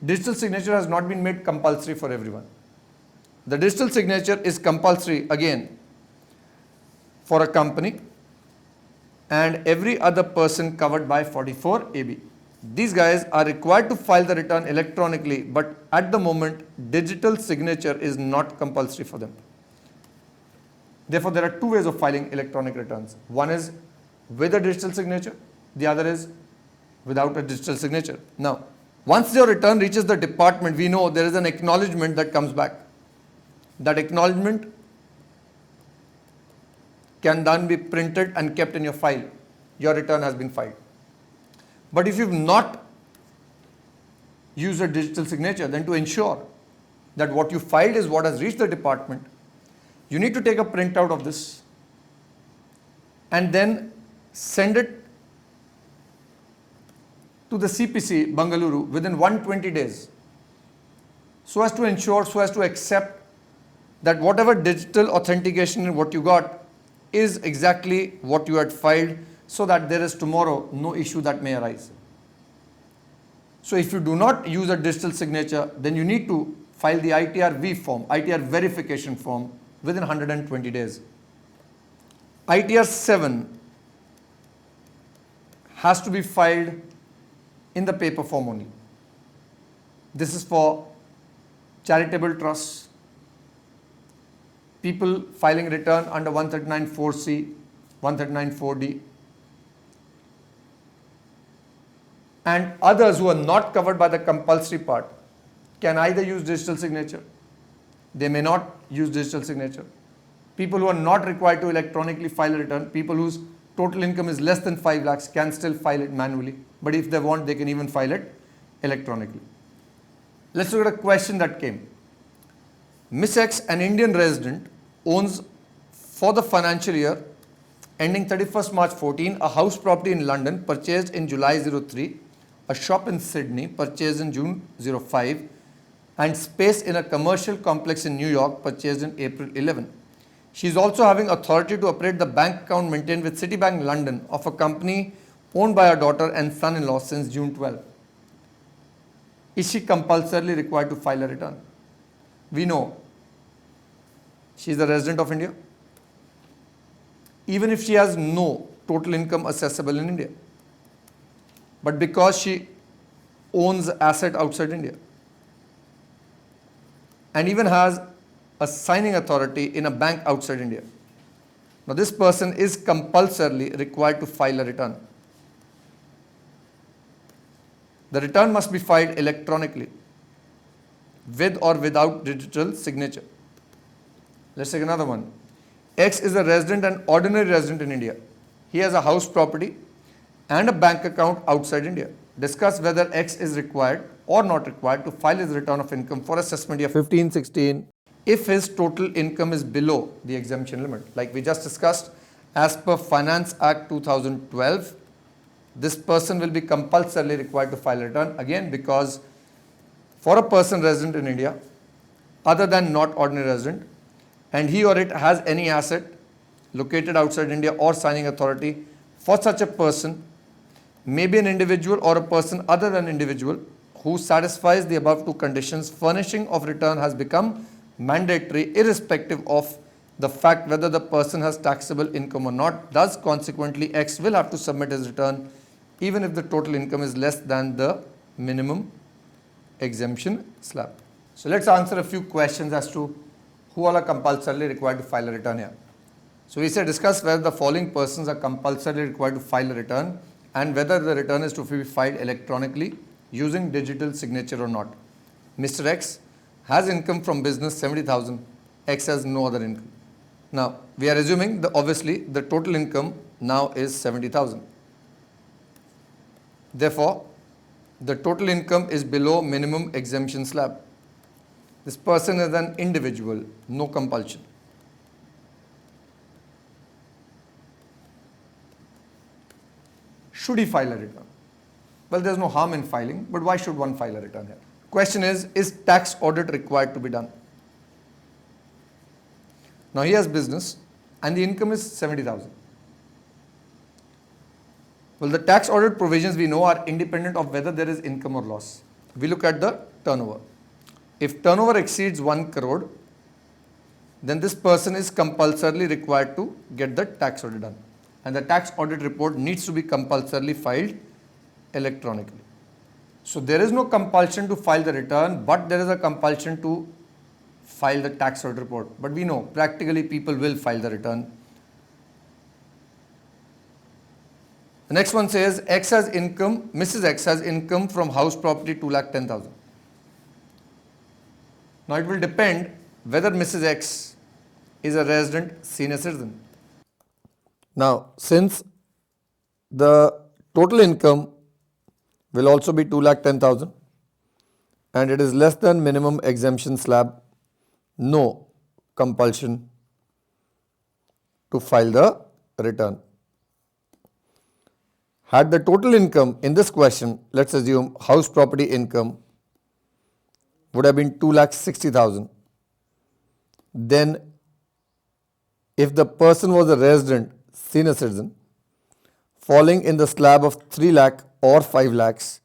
digital signature has not been made compulsory for everyone. The digital signature is compulsory again for a company and every other person covered by 44AB. These guys are required to file the return electronically, but at the moment, digital signature is not compulsory for them. Therefore, there are two ways of filing electronic returns. One is with a digital signature, the other is without a digital signature. Now, once your return reaches the department, we know there is an acknowledgement that comes back. That acknowledgement can then be printed and kept in your file. Your return has been filed. But if you've not used a digital signature, then to ensure that what you filed is what has reached the department, you need to take a printout of this and then send it to the CPC Bengaluru within 120 days, so as to ensure, so as to accept that whatever digital authentication what you got is exactly what you had filed, so that there is tomorrow no issue that may arise. So if you do not use a digital signature, then you need to file the ITR-V form, ITR verification form within 120 days. ITR-7 has to be filed in the paper form only. This is for charitable trusts, people filing return under 139(4)(c), 139(4)(d), and others who are not covered by the compulsory part can either use digital signature, they may not use digital signature. People who are not required to electronically file a return, people whose total income is less than 5 lakhs can still file it manually, but if they want, they can even file it electronically. Let's look at a question that came. Miss X, an Indian resident, owns for the financial year ending 31st March 14, a house property in London purchased in July 03, a shop in Sydney purchased in June 05, and space in a commercial complex in New York purchased in April 11. She is also having authority to operate the bank account maintained with Citibank London of a company owned by her daughter and son-in-law since June 12. Is she compulsorily required to file a return? We know she is a resident of India, even if she has no total income accessible in India. But because she owns asset outside India and even has a signing authority in a bank outside India, now this person is compulsorily required to file a return. The return must be filed electronically with or without digital signature. Let's take another one. X is a resident and ordinary resident in India. He has a house property and a bank account outside India. Discuss whether X is required or not required to file his return of income for assessment year 15-16 if his total income is below the exemption limit. Like we just discussed, as per Finance Act 2012, this person will be compulsorily required to file a return, again because for a person resident in India other than not ordinary resident, and he or it has any asset located outside India or signing authority, for such a person, may be an individual or a person other than individual who satisfies the above two conditions, furnishing of return has become mandatory irrespective of the fact whether the person has taxable income or not. Thus, consequently, X will have to submit his return even if the total income is less than the minimum exemption slab. So let's answer a few questions as to who all are compulsorily required to file a return here. So we said discuss whether the following persons are compulsorily required to file a return and whether the return is to be filed electronically using digital signature or not. Mr. X has income from business 70,000. X has no other income. Now we are assuming obviously the total income now is 70,000. Therefore, the total income is below minimum exemption slab. This person is an individual, no compulsion. Should he file a return? Well, there's no harm in filing, but why should one file a return here? Question is tax audit required to be done? Now he has business and the income is 70,000. Well, the tax audit provisions we know are independent of whether there is income or loss. We look at the turnover. If turnover exceeds 1 crore, then this person is compulsorily required to get the tax audit done. And the tax audit report needs to be compulsorily filed electronically. So there is no compulsion to file the return, but there is a compulsion to file the tax audit report. But we know practically people will file the return. The next one says X has income, Mrs. X has income from house property 2,10,000. Now it will depend whether Mrs. X is a resident senior citizen. Now since the total income will also be 2,10,000 and it is less than minimum exemption slab, no compulsion to file the return. Had the total income in this question, let's assume house property income would have been 2,60,000. Then if the person was a resident senior citizen falling in the slab of 3 lakh or 5 lakhs,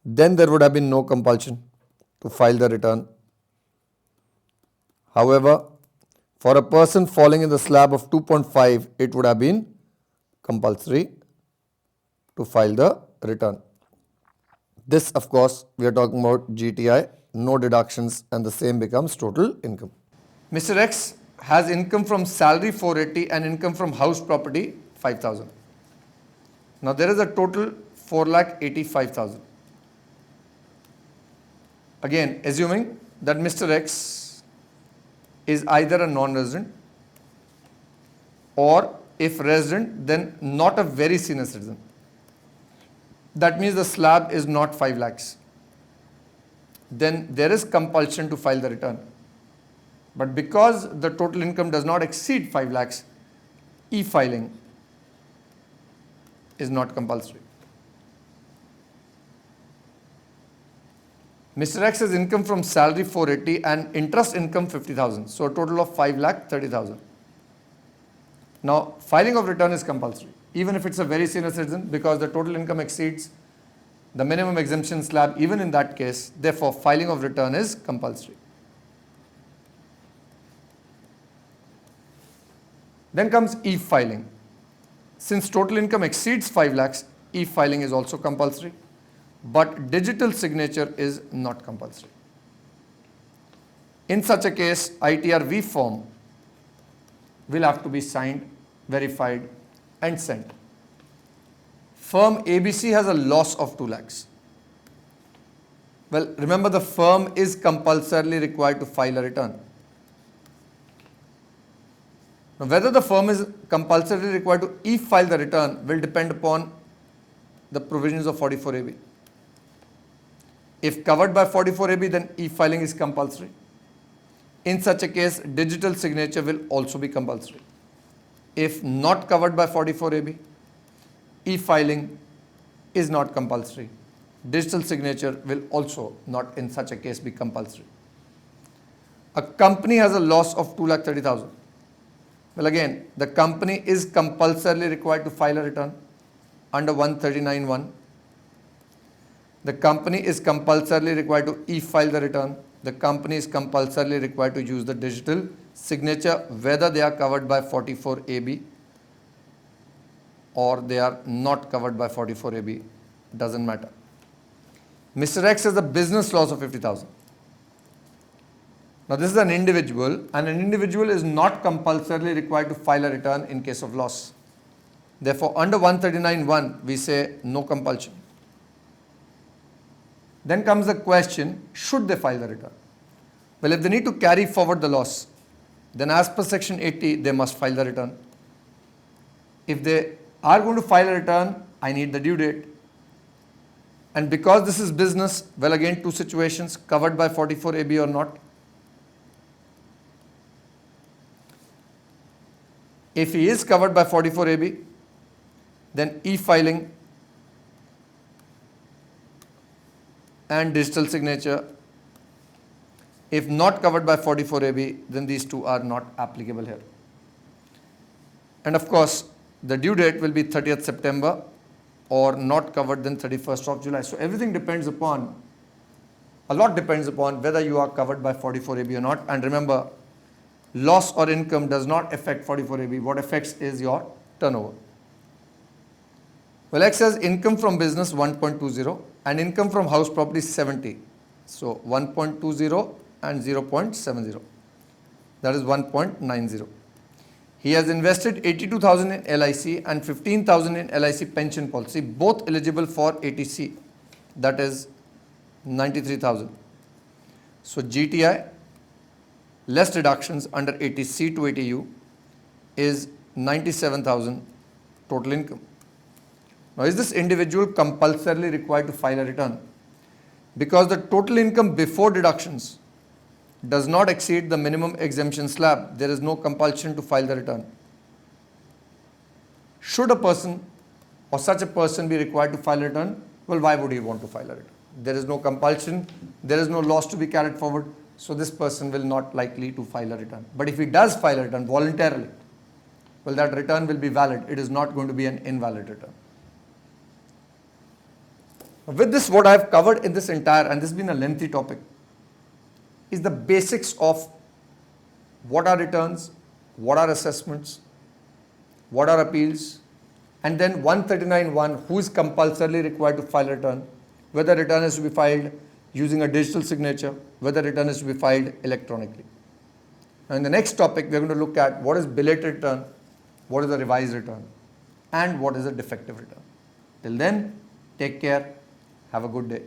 then there would have been no compulsion to file the return. However, for a person falling in the slab of 2.5, it would have been compulsory to file the return. This, of course, we are talking about GTI, no deductions, and the same becomes total income. Mr. X has income from salary 480 and income from house property 5,000. Now there is a total 4,85,000. Again, assuming that Mr. X is either a non-resident or if resident, then not a very senior citizen. That means the slab is not 5 lakhs. Then there is compulsion to file the return. But because the total income does not exceed 5 lakhs, e-filing is not compulsory. Mr. X has income from salary 480 and interest income 50,000. So a total of 5,30,000. Now filing of return is compulsory, even if it's a very senior citizen, because the total income exceeds the minimum exemption slab. Even in that case, therefore filing of return is compulsory. Then comes e-filing. Since total income exceeds 5 lakhs, e-filing is also compulsory, but digital signature is not compulsory. In such a case, ITR-V form will have to be signed, verified and sent. Firm ABC has a loss of 2 lakhs. Well, remember the firm is compulsorily required to file a return. Now, whether the firm is compulsorily required to e-file the return will depend upon the provisions of 44AB. If covered by 44AB, then e-filing is compulsory. In such a case, digital signature will also be compulsory. If not covered by 44AB, e-filing is not compulsory. Digital signature will also not in such a case be compulsory. A company has a loss of 2,30,000. Well, again, the company is compulsorily required to file a return under 139(1). The company is compulsorily required to e-file the return. The company is compulsorily required to use the digital signature whether they are covered by 44AB or they are not covered by 44AB. Doesn't matter. Mr. X has a business loss of 50,000. Now this is an individual, and an individual is not compulsorily required to file a return in case of loss. Therefore, under 139(1 we say no compulsion. Then comes the question, should they file the return? Well, if they need to carry forward the loss, then as per section 80 they must file the return. If they are going to file a return, I need the due date. And because this is business, well, again, two situations, covered by 44AB or not. If he is covered by 44AB, then e-filing and digital signature. If not covered by 44AB, then these two are not applicable here. And of course, the due date will be 30th September or not covered then 31st of July. So everything depends upon, a lot depends upon whether you are covered by 44AB or not. And remember, loss or income does not affect 44AB. What affects is your turnover. Well, X has income from business 1.20 and income from house property 70. So 1.20 and 0.70. That is 1.90. He has invested 82,000 in LIC and 15,000 in LIC pension policy, both eligible for 80C. That is 93,000. So GTI less deductions under 80C to 80U is 97,000 total income. Now, is this individual compulsorily required to file a return? Because the total income before deductions does not exceed the minimum exemption slab, there is no compulsion to file the return. Should a person or such a person be required to file a return? Well, why would he want to file a return? There is no compulsion, there is no loss to be carried forward, so this person will not likely to file a return. But if he does file a return voluntarily, well, that return will be valid. It is not going to be an invalid return. With this, what I have covered in this entire, and this has been a lengthy topic, is the basics of what are returns, what are assessments, what are appeals, and then 139(1), who is compulsorily required to file a return, whether return is to be filed using a digital signature, whether return is to be filed electronically. And in the next topic, we are going to look at what is belated return, what is a revised return, and what is a defective return. Till then, take care. Have a good day.